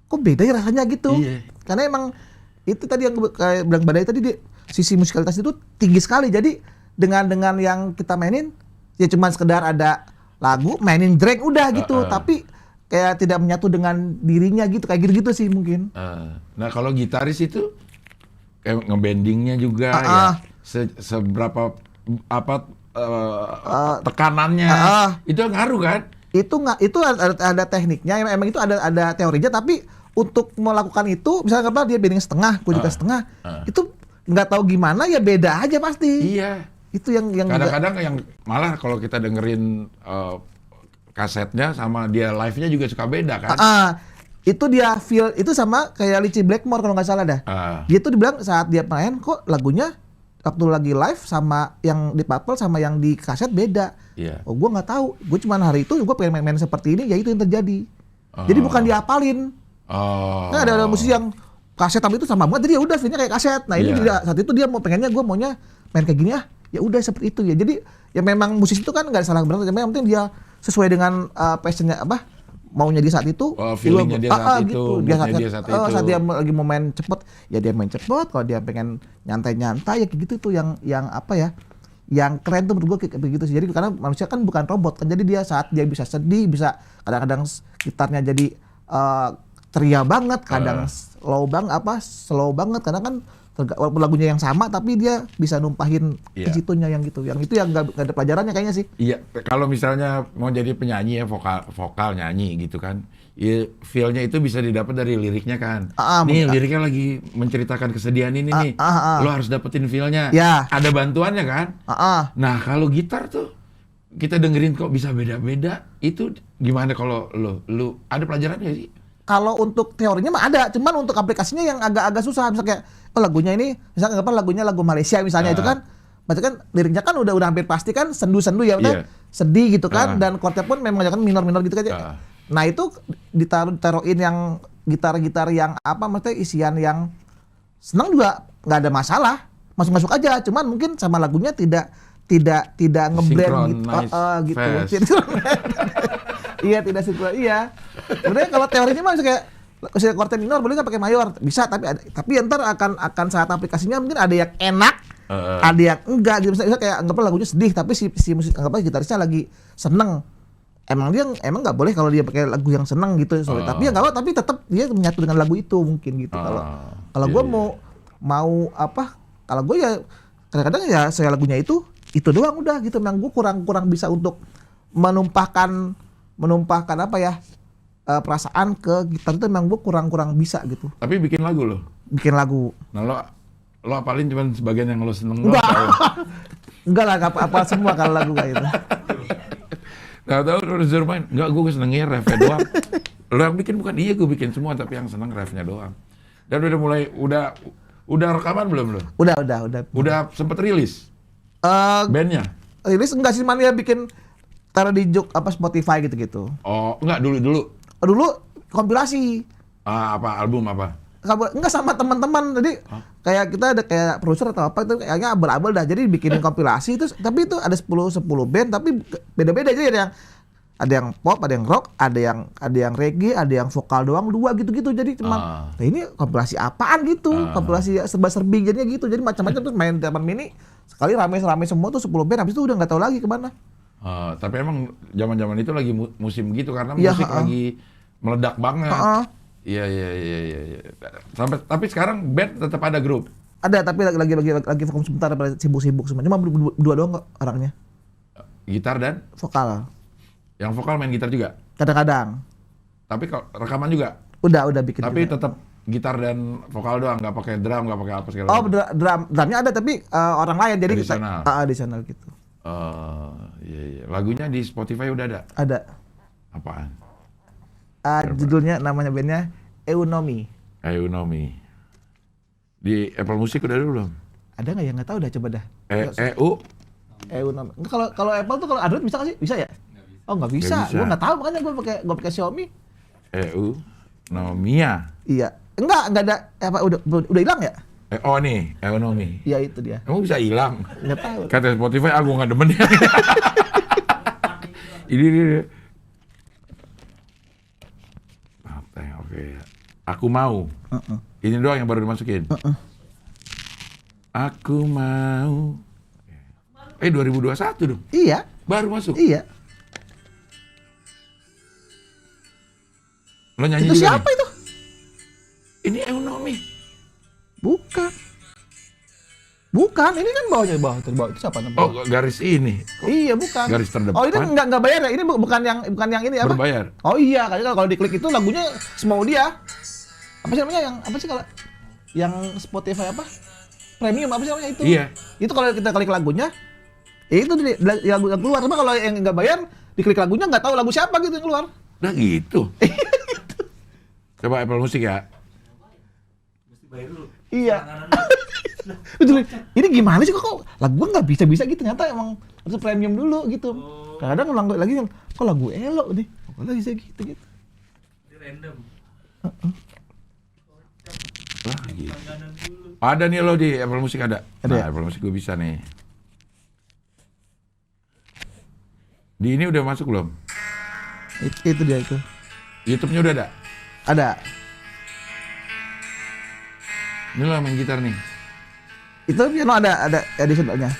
kok beda ya rasanya gitu. Iya. Karena emang itu tadi yang kayak bilang Badai tadi, sisi musikalitas itu tinggi sekali. Jadi dengan yang kita mainin ya cuma sekedar ada lagu, mainin drag udah gitu. Tapi kayak tidak menyatu dengan dirinya gitu, kayak gitu sih mungkin. Nah kalau gitaris itu kayak ngebandingnya juga ya seberapa apa tekanannya itu ngaruh kan? Itu ada tekniknya, emang itu ada teorinya, tapi untuk melakukan itu misalnya apa dia bending setengah, gue juga setengah, itu nggak tahu gimana ya beda aja pasti. Iya. Itu yang kadang-kadang yang malah kalau kita dengerin kasetnya sama dia live-nya juga suka beda kan? Itu dia feel itu sama kayak Ritchie Blackmore kalau nggak salah dah. Dia tuh dibilang saat dia main kok lagunya waktu lagi live sama yang di Purple sama yang di kaset beda. Yeah. Gue nggak tahu. Gue cuma hari itu gue pengen main seperti ini, ya itu yang terjadi. Jadi bukan diapalin. Nah ada musisi yang kaset tapi itu sama banget, jadi ya udah feelnya kayak kaset. Nah ini dia saat itu dia gue maunya main kayak gini ya udah seperti itu ya. Jadi ya memang musisi itu kan nggak ada salah benar, yang penting dia sesuai dengan passionnya apa maunya di saat itu. Feelingnya dia saat itu, gitu. Saat dia lagi mau main cepet ya dia main cepet, kalau dia pengen nyantai ya kayak gitu tuh yang apa ya, yang keren tuh menurut gue kayak begitu sih. Jadi karena manusia kan bukan robot kan, jadi dia saat dia bisa sedih, bisa kadang-kadang gitarnya jadi ceria banget, kadang slow banget, karena kan walaupun lagunya yang sama tapi dia bisa numpahin ke situnya yang gitu. Yang itu yang nggak ada pelajarannya kayaknya sih. Iya, kalau misalnya mau jadi penyanyi ya vokal nyanyi gitu kan, ya feel-nya itu bisa didapat dari liriknya kan. Nih liriknya lagi menceritakan kesedihan ini nih, lo harus dapetin feel-nya. Ada bantuannya kan. Nah kalau gitar tuh kita dengerin kok bisa beda-beda, itu gimana kalau lu ada pelajarannya sih? Kalau untuk teorinya mah ada, cuman untuk aplikasinya yang agak-agak susah. Misalnya kayak lagunya ini, misalnya lagunya lagu Malaysia misalnya itu kan, berarti kan liriknya kan udah hampir pasti kan sendu-sendu ya, sedih gitu kan, dan chordnya pun memang kan minor-minor gitu kan. Nah itu ditaruhin yang gitar-gitar yang apa, maksudnya isian yang senang juga nggak ada masalah, masuk-masuk aja. Cuman mungkin sama lagunya tidak ngeblend gitu. Iya tidak sinkron, iya. Sebenarnya kalau teorinya mah kayak chordnya minor boleh nggak pakai mayor, bisa, tapi ntar akan saat aplikasinya mungkin ada yang enak, ada yang enggak. Jadi misalnya kayak anggaplah lagunya sedih tapi si musik anggaplah gitarisnya lagi seneng. Emang nggak boleh kalau dia pakai lagu yang seneng gitu. Tapi ya nggak apa, tapi tetap dia menyatu dengan lagu itu mungkin gitu. Kalau gue mau apa? Kalau gue ya kadang-kadang ya saya lagunya itu doang udah gitu. Memang gue kurang bisa untuk menumpahkan apa ya perasaan ke gitar itu, memang gue kurang bisa gitu. Tapi bikin lagu loh. bikin lagu. Nah lo apalin cuma sebagian yang lo seneng Enggak. doang. Enggak lah, apa semua kalau lagu kayak itu. Tahu-tahu lo disuruh main, enggak gue senengnya refnya doang. Lo yang bikin bukan iya, gue bikin semua tapi yang seneng refnya doang. Dan udah mulai, udah rekaman belum lo? Udah. Udah sempet rilis bandnya? Rilis enggak sih, ya bikin taruh di Spotify gitu-gitu. Oh enggak, dulu. Dulu kompilasi. Apa album apa? Enggak sama teman-teman. Jadi kayak kita ada kayak produser atau apa itu kayaknya abal-abal dah. Jadi bikinin kompilasi itu, tapi itu ada 10 band tapi beda-beda. Jadi ada yang pop, ada yang rock, ada yang reggae, ada yang vokal doang, 2 gitu-gitu. Jadi cuma nah ini kompilasi apaan gitu. Kompilasi serba-serbi jadinya gitu. Jadi macam-macam terus main Taman Mini sekali rame semua tuh 10 band, habis itu udah enggak tahu lagi kemana. Tapi emang zaman-zaman itu lagi musim gitu karena musik lagi meledak banget. Iya. Tapi sekarang band tetap ada grup. Ada, tapi lagi vakum sebentar, sibuk-sibuk semua. Cuma berdua doang kok orangnya. Gitar dan Vokal. Yang vokal main gitar juga. Kadang-kadang. Tapi kalau rekaman juga. Udah bikin. Tapi juga. tetap gitar dan vokal doang, nggak pakai drum, nggak pakai apa segala. Oh, drumnya ada tapi orang lain jadi additional. Additional gitu. Iya. Lagunya di Spotify udah ada. Ada. Apaan? Judulnya namanya bandnya Eunomi. Di Apple Music udah ada belum? Ada nggak ya? Nggak tahu dah, coba dah. Eunomi. Kalau Apple tuh kalau Android bisa nggak sih? Bisa ya? Oh nggak bisa. Gue nggak tahu, makanya gue pakai Xiaomi. Eunomia. Iya. Enggak ada apa udah hilang ya? Nih, Eunomi. Iya itu dia. Emang bisa hilang? Nggak tahu. Kata Spotify, aku nggak demen ya. Ini. Oke. Aku mau. Ini doang yang baru dimasukin. Aku mau. 2021 dong. Iya. Baru masuk. Iya. Lo nyanyi itu juga siapa nih? Itu? Ini Eunomi. Bukan, ini kan bawah itu siapa namanya? Oh, garis ini. Iya, bukan. Garis terdepan. Oh, ini enggak bayar ya? Ini bukan yang ini apa? Berbayar. Oh iya, kalau diklik itu lagunya semau dia. Apa sih namanya apa sih kalau yang Spotify apa? Premium apa sih namanya itu? Iya. Itu kalau kita klik lagunya, itu lagu yang keluar. Tapi kalau yang enggak bayar, diklik lagunya enggak tahu lagu siapa gitu yang keluar. Nah gitu. Coba Apple Music ya. Mesti bayar dulu. Iya. Betul. Ini gimana sih kok lagu gue nggak bisa gitu, ternyata emang harus premium dulu gitu. Kadang-kadang ulang lagi yang kok lagu elok nih, kok lagi bisa gitu. Ini random. Lah gitu. Ada nih lo di Apple Music ada. Ada ya? Apple Music gue bisa nih. Di ini udah masuk belum? Itu dia itu. YouTube-nya udah ada? Ada. Ini lo main gitar nih. Itu piano ada additionalnya.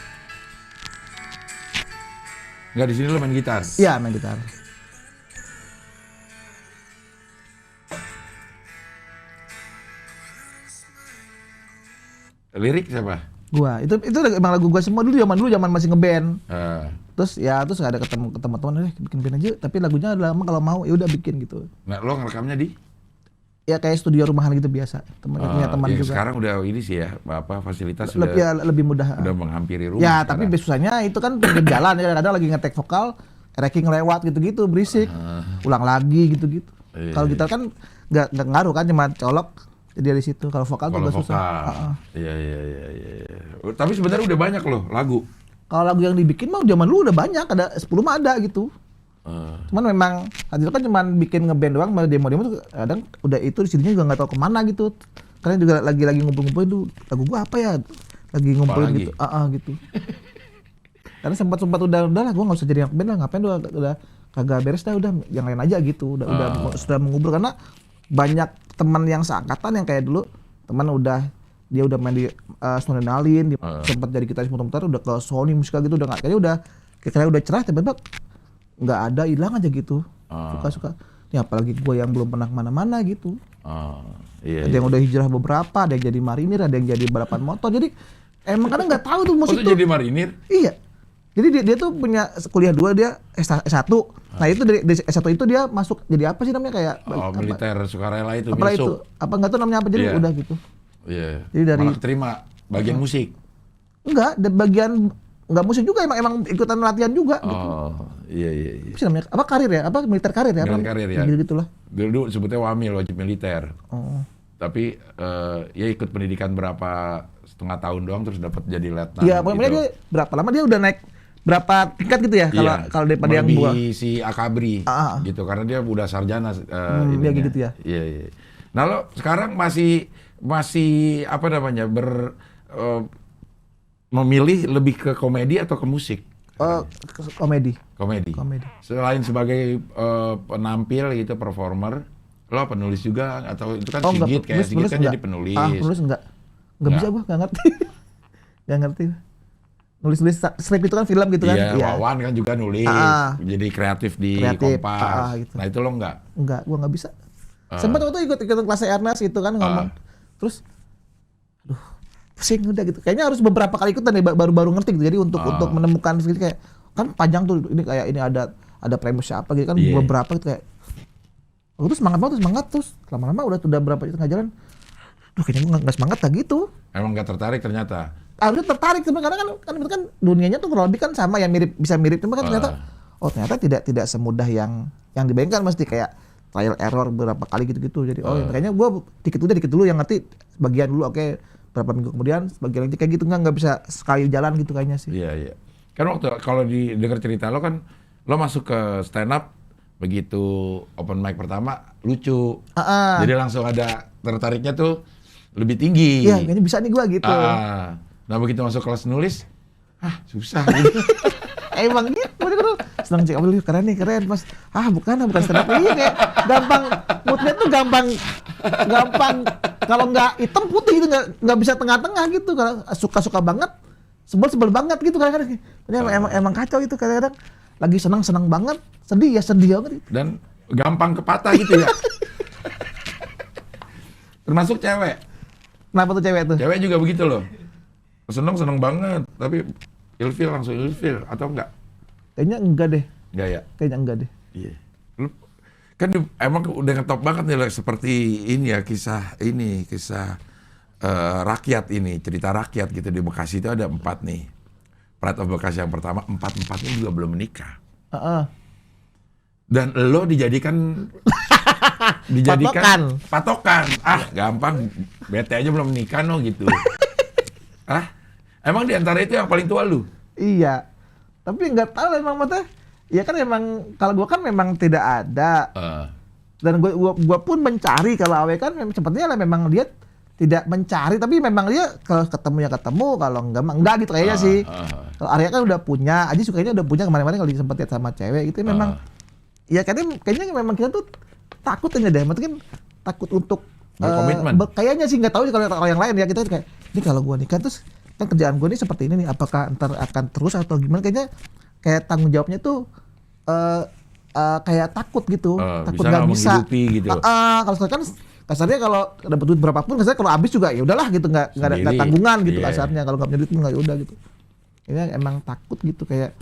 Enggak, di sini lo main gitar. Iya, main gitar. Lirik siapa? Gua. Itu emang lagu gua semua dulu zaman masih ngeband. Terus nggak ada ketemu teman, bikin band aja, tapi lagunya lama kalau mau ya udah bikin gitu. Nah, lo ngerekamnya di? Ya kayak studio rumahan gitu biasa. Punya teman ya juga. Sekarang udah ini sih ya, fasilitas lebih mudah. udah menghampiri rumah. Ya, sekarang. tapi susahnya itu kan pinggir jalan ya, kadang lagi ngetek vokal, racking lewat gitu-gitu, berisik. Ulang lagi gitu-gitu. Kalau gitar kan nggak ngaruh kan, cuma colok jadi dari situ. Kalau vokal tuh udah susah. Iya. Tapi sebenarnya udah banyak loh lagu. Kalau lagu yang dibikin mah zaman dulu udah banyak, ada 10 mah ada gitu. Cuman memang Adil kan cuman bikin ngeband doang, demo-demo tuh kadang udah itu CD-nya juga nggak tahu kemana gitu. Karena juga lagi ngumpul-ngumpulin tuh lagu gua apa ya, lagi ngumpulin gitu, gitu. Karena sempat udah lah, gua nggak usah jadi band lah, ngapain udah kagak beres dah, udah yang lain aja gitu. Sudah mengubur karena banyak teman yang seangkatan yang kayak dulu teman dia udah main di Snowdenalin, sempat jadi gitaris muter-muter, udah ke Sony Musika gitu, udah kayaknya udah cerah, tiba-tiba nggak ada, hilang aja gitu. Suka-suka. Ya apalagi gue yang belum pernah kemana-mana gitu. Iya, ada yang udah hijrah beberapa, ada yang jadi marinir, ada yang jadi balapan motor. Jadi emang kadang nggak tahu tuh musik tuh. jadi marinir? Iya. Jadi dia tuh punya kuliah 2, dia S1. Nah itu dari S1 itu dia masuk jadi apa sih namanya kayak militer sukarela itu. Apa itu? Apa nggak tahu namanya apa, jadi Iya. udah gitu. Iya. Jadi dari Malah keterima bagian musik. enggak, bagian enggak musik juga, emang ikutan latihan juga gitu. Oh, iya. Apa sih namanya? Apa karir ya? Apa militer karir ya? Militer karir ya. Gitu-gitulah. Dulu sebutnya wamil, wajib militer. Oh. Tapi ya ikut pendidikan berapa setengah tahun doang terus dapat jadi letnan. Iya, pokoknya gitu. dia berapa lama dia udah naik berapa tingkat gitu ya kalau daripada yang gua. Si Akabri gitu karena dia udah sarjana dia gitu ya. Iya. Nah, lo sekarang masih apa namanya memilih lebih ke komedi atau ke musik? Komedi. Komedi. Selain sebagai penampil gitu, performer, lo penulis juga atau itu kan Sigit kayak Sigit kan jadi penulis. Penulis enggak bisa gua, enggak ngerti. Enggak ngerti. Nulis skrip itu kan film gitu kan. Iya, Wawan kan juga nulis. Jadi kreatif di Kompas. Gitu. Nah, itu lo enggak? Enggak, gua enggak bisa. Sempat waktu ikut kelas Ernest itu kan ngomong. Terus aduh, pusing udah gitu. Kayaknya harus beberapa kali ikutan nih baru ngerti gitu. Jadi untuk menemukan kayak kan panjang tuh ini kayak ini ada premisnya apa gitu kan beberapa gitu kayak. Terus semangat terus lama-lama udah berapa tengah jalan. Duh, kayaknya gue nggak semangat lah gitu. Emang nggak tertarik ternyata? Harusnya tertarik sebenarnya karena itu kan dunianya tuh kurang lebih kan sama yang bisa mirip cuma kan ternyata tidak semudah yang dibayangkan, mesti kayak trial error beberapa kali gitu jadi kayaknya gue dikit dulu yang ngerti sebagian dulu berapa minggu kemudian sebagian lagi kayak gitu nggak bisa sekali jalan gitu kayaknya sih. Iya. Kan waktu kalau didengar cerita lo kan lo masuk ke stand up begitu open mic pertama lucu. Jadi langsung ada tertariknya tuh lebih tinggi. Iya, kayaknya bisa nih gua gitu. Nah begitu masuk kelas nulis, susah gitu. Emang gitu, senang cek keren pas. Bukan stand up ini kayak gampang, moodnya tuh gampang kalau nggak hitam putih itu nggak bisa tengah-tengah gitu. Kalau suka banget, sebel banget gitu kadang-kadang. Emang kacau itu kadang-kadang. Lagi senang banget, sedih banget. Dan gampang kepatah gitu ya. Termasuk cewek. Kenapa tuh cewek tuh? Cewek juga begitu loh. Seneng banget, tapi langsung ilfil atau enggak? Kayaknya enggak deh. Enggak ya? Kayaknya enggak deh. Iya. Lu kan emang udah ngetop banget nih seperti ini ya kisah rakyat ini, cerita rakyat gitu di Bekasi itu ada 4 nih. Pride of Bekasi yang pertama, 4-4-nya juga belum menikah. Dan lo dijadikan patokan. Gampang. Bete aja belum nikah gitu. Emang di antara itu yang paling tua lu? Iya. Tapi nggak tahu emang mata. Ya kan emang kalau gua kan memang tidak ada. Dan gua pun mencari kalau Awe kan sepertinya lah memang dia tidak mencari, tapi memang dia kalau ketemu kalau enggak gitu kayaknya sih. Kalau Arya kan udah punya, Aji sukanya udah punya kemarin-kemarin kalau disempet lihat sama cewek gitu memang. Ya kayaknya memang kita tuh takut aja deh, mungkin takut untuk berkomitmen. Kayaknya sih nggak tahu kalau yang lain ya, kita kayak ini kalau gua nikah terus kan kerjaan gua ini seperti ini nih, apakah ntar akan terus atau gimana, kayaknya kayak tanggung jawabnya tuh kayak takut gitu, takut nggak bisa. Gitu. Kalau kan kasarnya kalau dapat duit berapapun, kasarnya kalau habis juga ya udahlah gitu, nggak ada tanggungan gitu kasarnya. Kalau nggak punya duit nggak ya udah gitu. Ini emang takut gitu, kayak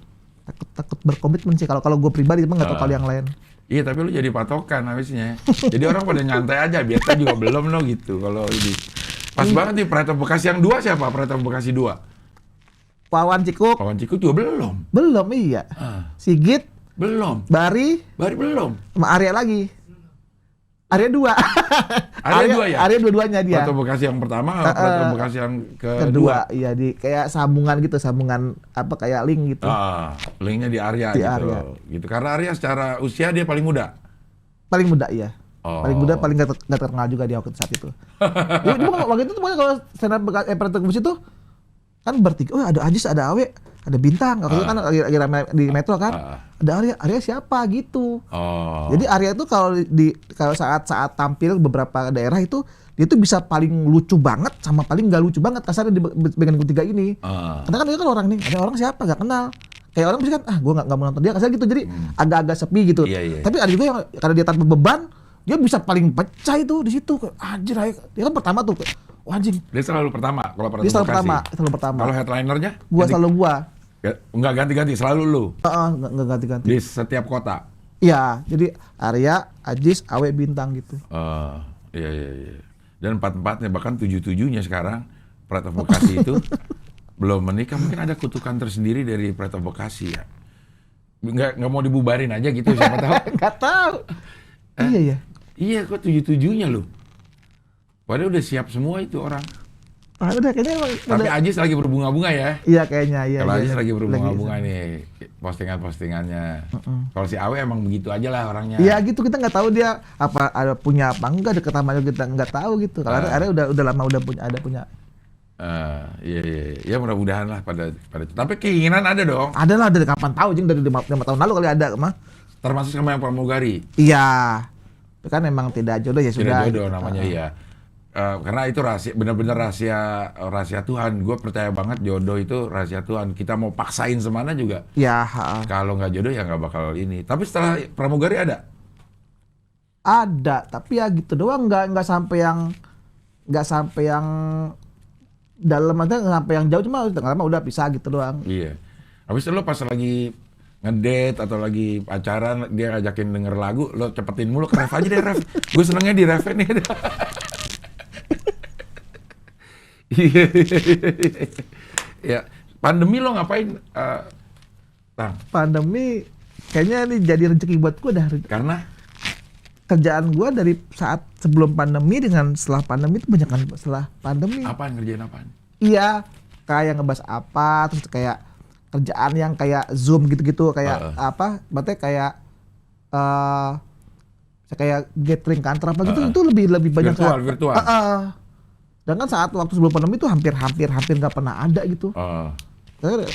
takut berkomitmen sih kalau gue pribadi, emang nggak tahu kalau yang lain. Iya, tapi lu jadi patokan habisnya. Jadi orang pada nyantai aja, biasa juga belum gitu kalau ini. Pas banget nih Pride of Bekasi yang 2 siapa? Pride of Bekasi 2. Wawan Cikuk juga belum. Belum, iya. Sigit belum. Bari belum. Sama Arya lagi. Arya 2. Arya 2 ya? Arya dua-duanya dia. Pride of Bekasi yang pertama, Pride of Bekasi yang kedua. Iya, di kayak sambungan apa kayak link gitu. Linknya di Arya di gitu. Arya. Gitu. Karena Arya secara usia dia paling muda. Paling muda, iya. Paling muda, paling nggak terkenal juga dia waktu saat itu. Jadi waktu itu pokoknya kalau stand up Pride of Bekasi itu kan bertiga, ada Ajis, ada Awe, ada Bintang. Waktu itu kan lagi ramai di Metro kan. Ada Arya siapa gitu. Jadi Arya itu kalau saat tampil beberapa daerah itu dia tuh bisa paling lucu banget sama paling nggak lucu banget kasarnya di bagian ketiga ini. Karena kan dia kan orang nih, ada orang siapa nggak kenal. Kayak orang bisa kan, gue nggak mau nonton dia kasarnya gitu. Jadi agak-agak sepi gitu. Iya. Tapi ada juga yang karena dia tanpa beban, dia bisa paling pecah itu di situ. Anjir, dia kan pertama tuh. Anjing. Dia selalu pertama kalau dia selalu pertama. Kalau headlinernya? Gua. Enggak ganti-ganti, selalu lu? Enggak ganti-ganti. Di setiap kota? Iya, jadi Arya, Ajis, Awe, Bintang gitu. Iya. Dan 4-4-nya bahkan 7-7-nya sekarang Pride of Bekasi itu belum menikah. Mungkin ada kutukan tersendiri dari Pride of Bekasi ya. Nggak mau dibubarin aja gitu, siapa tahu. Nggak tahu. Iya ya. Iya, kok 7-7-nya loh. Padahal udah siap semua itu orang. Ah, udah kayaknya Tapi Ajis lagi berbunga-bunga ya. Iya kayaknya, iya. Kalau iya, Ajis iya. lagi berbunga-bunga nih postingan-postingannya. Kalau si Awe emang begitu aja lah orangnya. Iya gitu, kita nggak tahu dia apa ada punya apa enggak, deket sama dia kita nggak tahu gitu. Kalau ada udah lama udah punya. Iya. Ya mudah-mudahan lah pada. Tapi keinginan ada dong. Ada lah, dari kapan tahu, Jing, dari 5 tahun lalu kali ada mah. Termasuk sama yang pramugari. Iya. Itu kan memang tidak jodoh ya sudah. Tidak jodoh namanya iya. Karena itu rahasia, benar-benar rahasia Tuhan. Gue percaya banget jodoh itu rahasia Tuhan. Kita mau paksain semana juga. Ya. Kalau nggak jodoh ya nggak bakal ini. Tapi setelah pramugari ada? Ada, tapi ya gitu doang, nggak sampai yang dalam, aja nggak sampai yang jauh, cuma lama udah pisah gitu doang. Iya. Habis itu lo pas lagi ngedate atau lagi pacaran, dia ngajakin denger lagu, lo cepetin mulu, ke ref aja deh, ref. Gue senengnya di ref nih. Ya, pandemi lo ngapain, Tang? Pandemi kayaknya ini jadi rezeki buat gue dah. Karena Kerjaan gue dari saat sebelum pandemi dengan setelah pandemi itu banyak kan setelah pandemi. apaan, ngerjain apaan? Iya, kayak ngebahas apa, terus kayak kerjaan yang kayak Zoom gitu-gitu, kayak apa, berarti kayak kayak gathering kantor apa gitu, itu lebih banyak virtual. Dan kan saat waktu sebelum pandemi itu hampir nggak pernah ada gitu.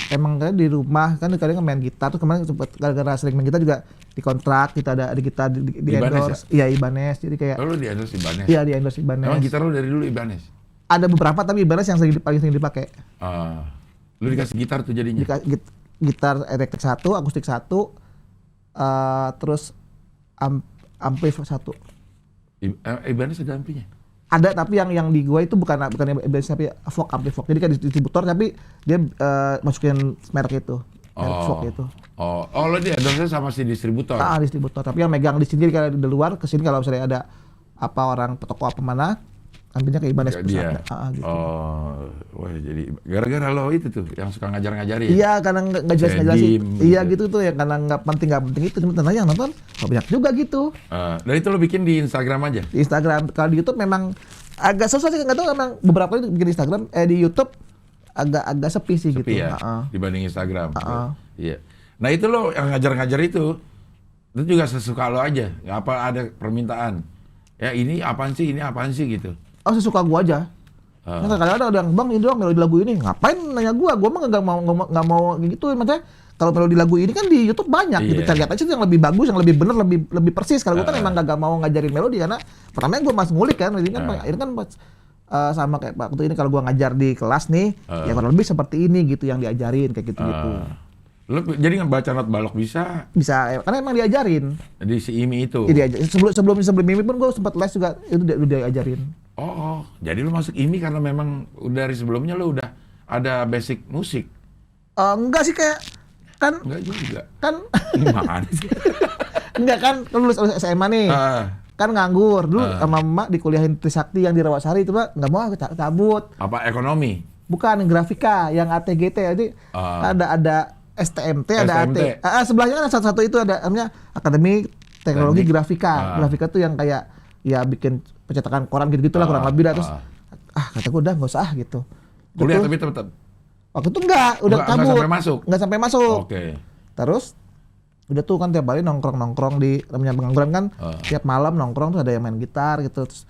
Emang kayak di rumah kan kadang main gitar tuh, kemarin sempat gara-gara sering main gitar juga dikontrak, kita ada gitar di endorse. Iya, Ibanez. Jadi kayak Lo di endorse Ibanez? Iya, di endorse Ibanez. Emang gitar lo dari dulu Ibanez? Ada beberapa tapi Ibanez yang paling sering dipakai. Lo dikasih gitar tuh jadinya? Gitar elektrik 1, akustik 1, terus ampli 1. Ibanez ada ampinya? Ada, tapi yang di gua itu bukan Ibanez tapi Vogue, ampli Vogue. Jadi kayak distributor tapi dia masukin merek itu. Merek Vogue itu. Oh, lo di endorse sama si distributor? Distributor. Tapi yang megang di sini kalau di luar kesini kalau misalnya ada apa orang toko apa mana, ambilnya ke Ibanez pusat. Gitu. Wah, jadi gara-gara lo itu tuh yang suka ngajar-ngajarin. Iya, karena nggak jelasin. Gitu. Iya gitu tuh ya, karena nggak penting itu, cuma ternyata yang nonton banyak juga gitu. Dan itu lo bikin di Instagram aja? Di Instagram. Kalau di YouTube memang agak susah sih, nggak tahu, memang beberapa kali bikin di Instagram, di YouTube agak sepi sih gitu. Ya, dibanding Instagram. Iya. Nah itu lo yang ngajar-ngajar itu juga sesuka lo aja, nggak apa ada permintaan. Ya ini apaan sih gitu. Oh, sesuka gua aja. Kadang-kadang ada yang, bang ini dong melodi lagu ini, ngapain nanya gua mah nggak mau gitu. Maksudnya kalau melodi lagu ini kan di YouTube banyak gitu, cari aja yang lebih bagus, yang lebih bener, lebih persis. Kalau gua kan emang nggak mau ngajarin melodi karena pertamanya gua masih ngulik kan, ini kan sama kayak waktu ini kalau gua ngajar di kelas nih, ya kurang lebih seperti ini gitu yang diajarin kayak gitu-gitu. Lo jadi ngebaca not balok bisa? Bisa, karena emang diajarin. Jadi si Imi itu? Iya, sebelum Imi pun gue sempat les juga, itu udah diajarin. Jadi lo masuk Imi karena memang dari sebelumnya lo udah ada basic musik? Enggak sih, kayak kan. Enggak juga? Kan. Gimana sih? Enggak kan, lulus SMA nih. Kan nganggur, dulu sama emak dikuliahin Trisakti yang di Rawasari, itu mah nggak mau cabut. Apa ekonomi? Bukan, yang grafika, yang ATGT, jadi ada STMT, ada AT. Sebelahnya kan satu-satu itu ada namanya Akademi Teknologi Grafika. Grafika tuh yang kayak ya bikin pencetakan koran gitu-gitu lah kurang lebih dah. Terus kata gue udah nggak usah gitu. Kuliah tapi tetap. Waktu itu udah cabut. Nggak sampai masuk. Oke. Terus udah tuh kan tiap hari nongkrong di namanya pengangguran kan, tiap malam nongkrong tuh ada yang main gitar gitu. Terus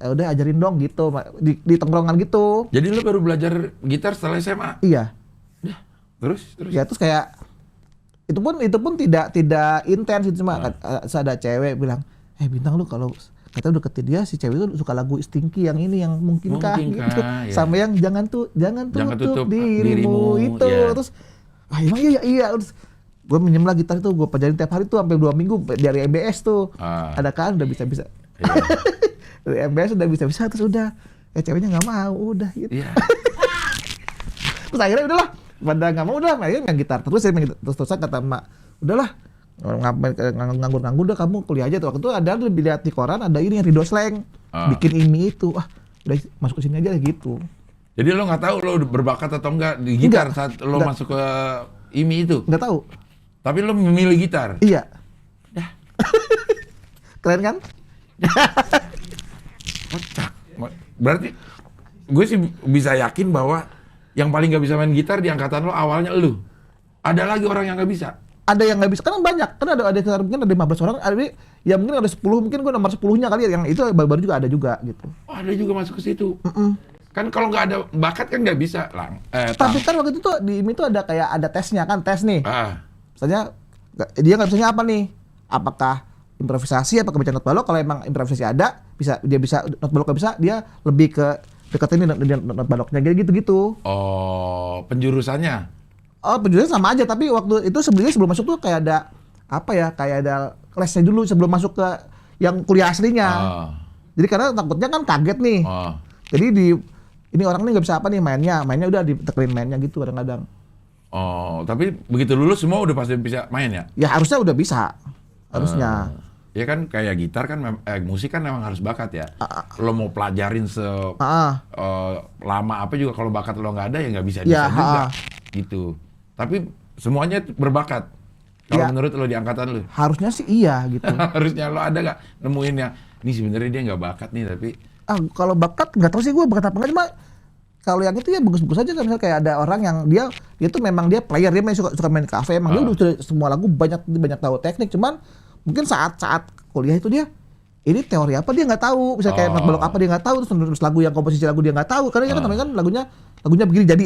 udah ajarin dong gitu di tongkrongan gitu. Jadi lu baru belajar gitar setelah SMA? Iya. Terus? Ya terus kayak itu pun tidak intens, cuma ada cewek bilang, Bintang, lu kalau kata deketin dia, si cewek itu suka lagu Stinky yang ini, yang mungkinkah gitu. Ya. Sama yang jangan tutup dirimu itu. Yeah. Terus emang iya. Terus gue minjem lah gitar itu, gue pelajarin tiap hari tuh sampai 2 minggu dari MBS tuh. Ada kan udah bisa-bisa. Yeah. Dari MBS udah bisa-bisa, terus udah ceweknya nggak mau, udah gitu. Yeah. Terus akhirnya udahlah, pada nggak mau, udah main gitar terus. Saya main gitar terus kata emak, udahlah nganggur udah kamu kuliah aja tuh. Waktu itu ada lihat di koran ada ini yang Ridho Slang. bikin IMI itu. Wah, udah masuk ke sini aja gitu. Jadi lo nggak tahu lo berbakat atau enggak di gitar saat lo masuk ke IMI itu? Nggak tahu. Tapi lo memilih gitar? Iya. Keren kan? Kocak. Berarti gue sih bisa yakin bahwa yang paling nggak bisa main gitar di angkatan lo awalnya lo. Ada lagi orang yang nggak bisa? Ada yang nggak bisa, kan banyak. Kan ada mungkin ada 15 orang, ada ya mungkin ada 10, mungkin gue nomor 10-nya kali ya. Yang itu baru juga ada juga gitu. Oh, ada juga masuk ke situ. Kan kalau nggak ada bakat kan nggak bisa lang. Tapi kan waktu itu tuh di IMI tuh ada kayak ada tesnya kan, tes nih. Misalnya dia nggak bisanya apa nih? Apakah improvisasi, apakah baca not balok? Kalau emang improvisasi ada, dia bisa not balok nggak bisa, dia lebih ke deketin not baloknya gitu. Oh, penjurusannya? Oh, penjurusannya sama aja, tapi waktu itu sebenarnya sebelum masuk tuh kayak ada kayak ada lesnya dulu sebelum masuk ke yang kuliah aslinya. Jadi karena takutnya kan kaget nih. Jadi ini orang nih nggak bisa apa nih mainnya udah ditekerin mainnya gitu kadang-kadang. Oh, tapi begitu lulus semua udah pasti bisa main ya? Ya harusnya udah bisa, harusnya. Ya kan kayak gitar kan, musik kan memang harus bakat ya. Lo mau pelajarin lama apa juga kalau bakat lo nggak ada ya nggak bisa juga gitu. Tapi semuanya berbakat. Kalau menurut lo di angkatan lo? Harusnya sih iya gitu. Harusnya lo ada nggak nemuin yang ini sebenarnya dia nggak bakat nih tapi. Kalau bakat nggak tahu sih gue bakat apa nggak, cuma kalau yang itu ya bagus-bagus aja kan. Misalnya kayak ada orang yang dia tuh memang dia player, dia suka main di kafe, emang dia udah semua lagu banyak tahu teknik, cuman mungkin saat kuliah itu dia ini teori apa dia nggak tahu, misalnya kayak not balok apa dia nggak tahu, terus lagu yang komposisi lagu dia nggak tahu karena kan namanya kan lagunya begini jadi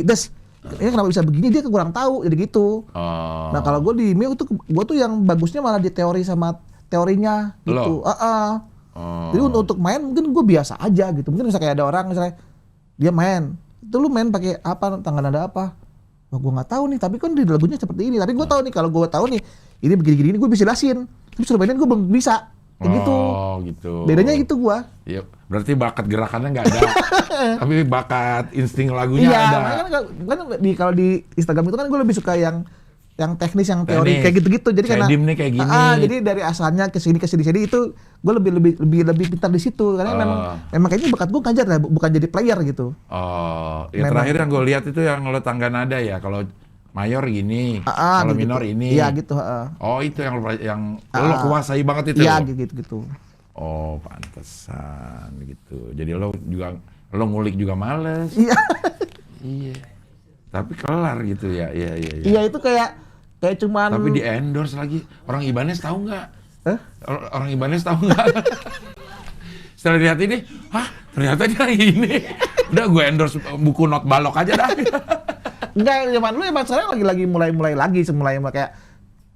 ini kenapa bisa begini dia kurang tahu jadi gitu. Nah kalau gue di IMI itu gue tuh yang bagusnya malah di teori sama teorinya gitu. Jadi untuk main mungkin gue biasa aja gitu, mungkin misalnya kayak ada orang misalnya dia main itu lu main pakai apa, tangan nada apa, wah gue nggak tahu nih, tapi kan di lagunya seperti ini, tapi gue tahu nih kalau gue tahu nih ini begini gue bisa jelasin, tapi suruh mainin gue belum bisa kayak gitu. Bedanya gitu gue. Iya, berarti bakat gerakannya nggak ada, tapi bakat insting lagunya ada. Iya, kan kalau di Instagram itu kan gue lebih suka yang teknis, yang teori kayak gitu-gitu. Jadi karena nih kayak gini. Jadi dari asalnya ke sini itu gue lebih pintar di situ karena memang kayaknya bakat gue ngajar lah, bukan jadi player gitu. Ya terakhir yang gue lihat itu yang lo tangga nada ya, kalau mayor gini, kalau gitu. minor ini. Iya gitu. Oh itu yang lo kuasai banget itu. Iya gitu. Oh pantesan gitu. Jadi lo ngulik juga males. Iya. Iya. Tapi kelar gitu ya. Iya. Iya itu kayak cuman. Tapi di endorse lagi. Orang Ibanez tahu nggak? Orang Ibanez tahu nggak? Setelah lihat ini, ternyata dia ini. Udah gue endorse buku not balok aja dah. Enggak, zaman lu emang sekarang lagi mulai kayak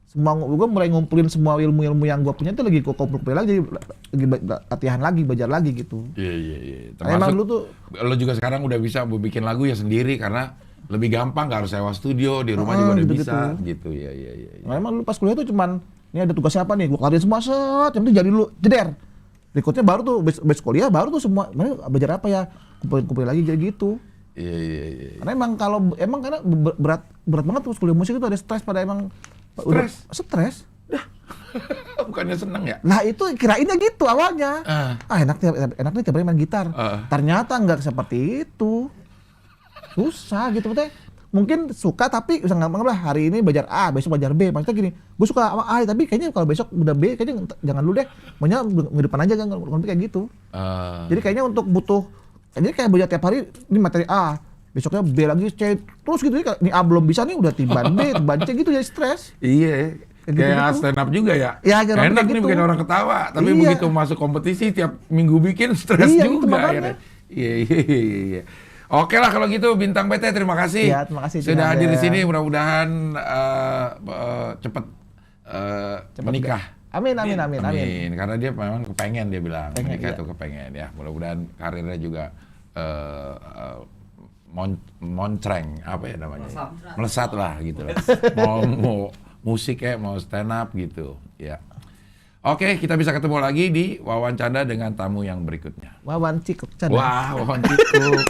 semua gue mulai ngumpulin semua ilmu yang gue punya tuh lagi gue kumpulin lagi, lagi latihan lagi, belajar lagi gitu. Iya. Emang lu tuh lo juga sekarang udah bisa bikin lagu ya sendiri karena lebih gampang, nggak harus sewa studio, di rumah juga udah bisa gitu. Iya. Nah, emang lu pas kuliah tuh cuman ini ada tugasnya apa nih, gue kelarin semua yang penting jadi lu jeder. Berikutnya baru tuh base kuliah baru tuh semua mana belajar apa ya, kumpulin lagi jadi gitu. Iya. Karena karena berat banget tuh kuliah musik itu, ada stres pada emang stres. Bukannya seneng ya? Nah itu kirainnya gitu awalnya. Enak nih tiap hari main gitar. Ternyata nggak seperti itu. Susah gitu, maksudnya mungkin suka tapi bisa nggak lah hari ini belajar A, besok belajar B. Maksudnya gini, gue suka sama A tapi kayaknya kalau besok udah B kayaknya jangan dulu deh, maunya minggu depan aja kan, kayak gitu. Jadi kayaknya untuk jadi kayak belajar tiap hari ini materi A, besoknya B lagi C, terus gitu ini A belum bisa nih udah tiban B, tiban C gitu, jadi stres. Iya. Kayak stand up juga ya. Enak nih bikin orang ketawa, tapi begitu masuk kompetisi tiap minggu bikin stres juga. Iya. Oke lah kalau gitu Bintang PT, terima kasih. Ya, terima kasih sudah hadir di sini. Mudah-mudahan cepat menikah. Amin. Karena dia memang kepengen, dia bilang menikah itu kepengen ya. Mudah-mudahan karirnya juga moncreng apa ya namanya? Melesat lah gitu. mau musik mau stand up gitu ya. Oke, kita bisa ketemu lagi di Wawan Canda dengan tamu yang berikutnya. Wawan Cikuk Canda. Wah, Wawan Cikuk.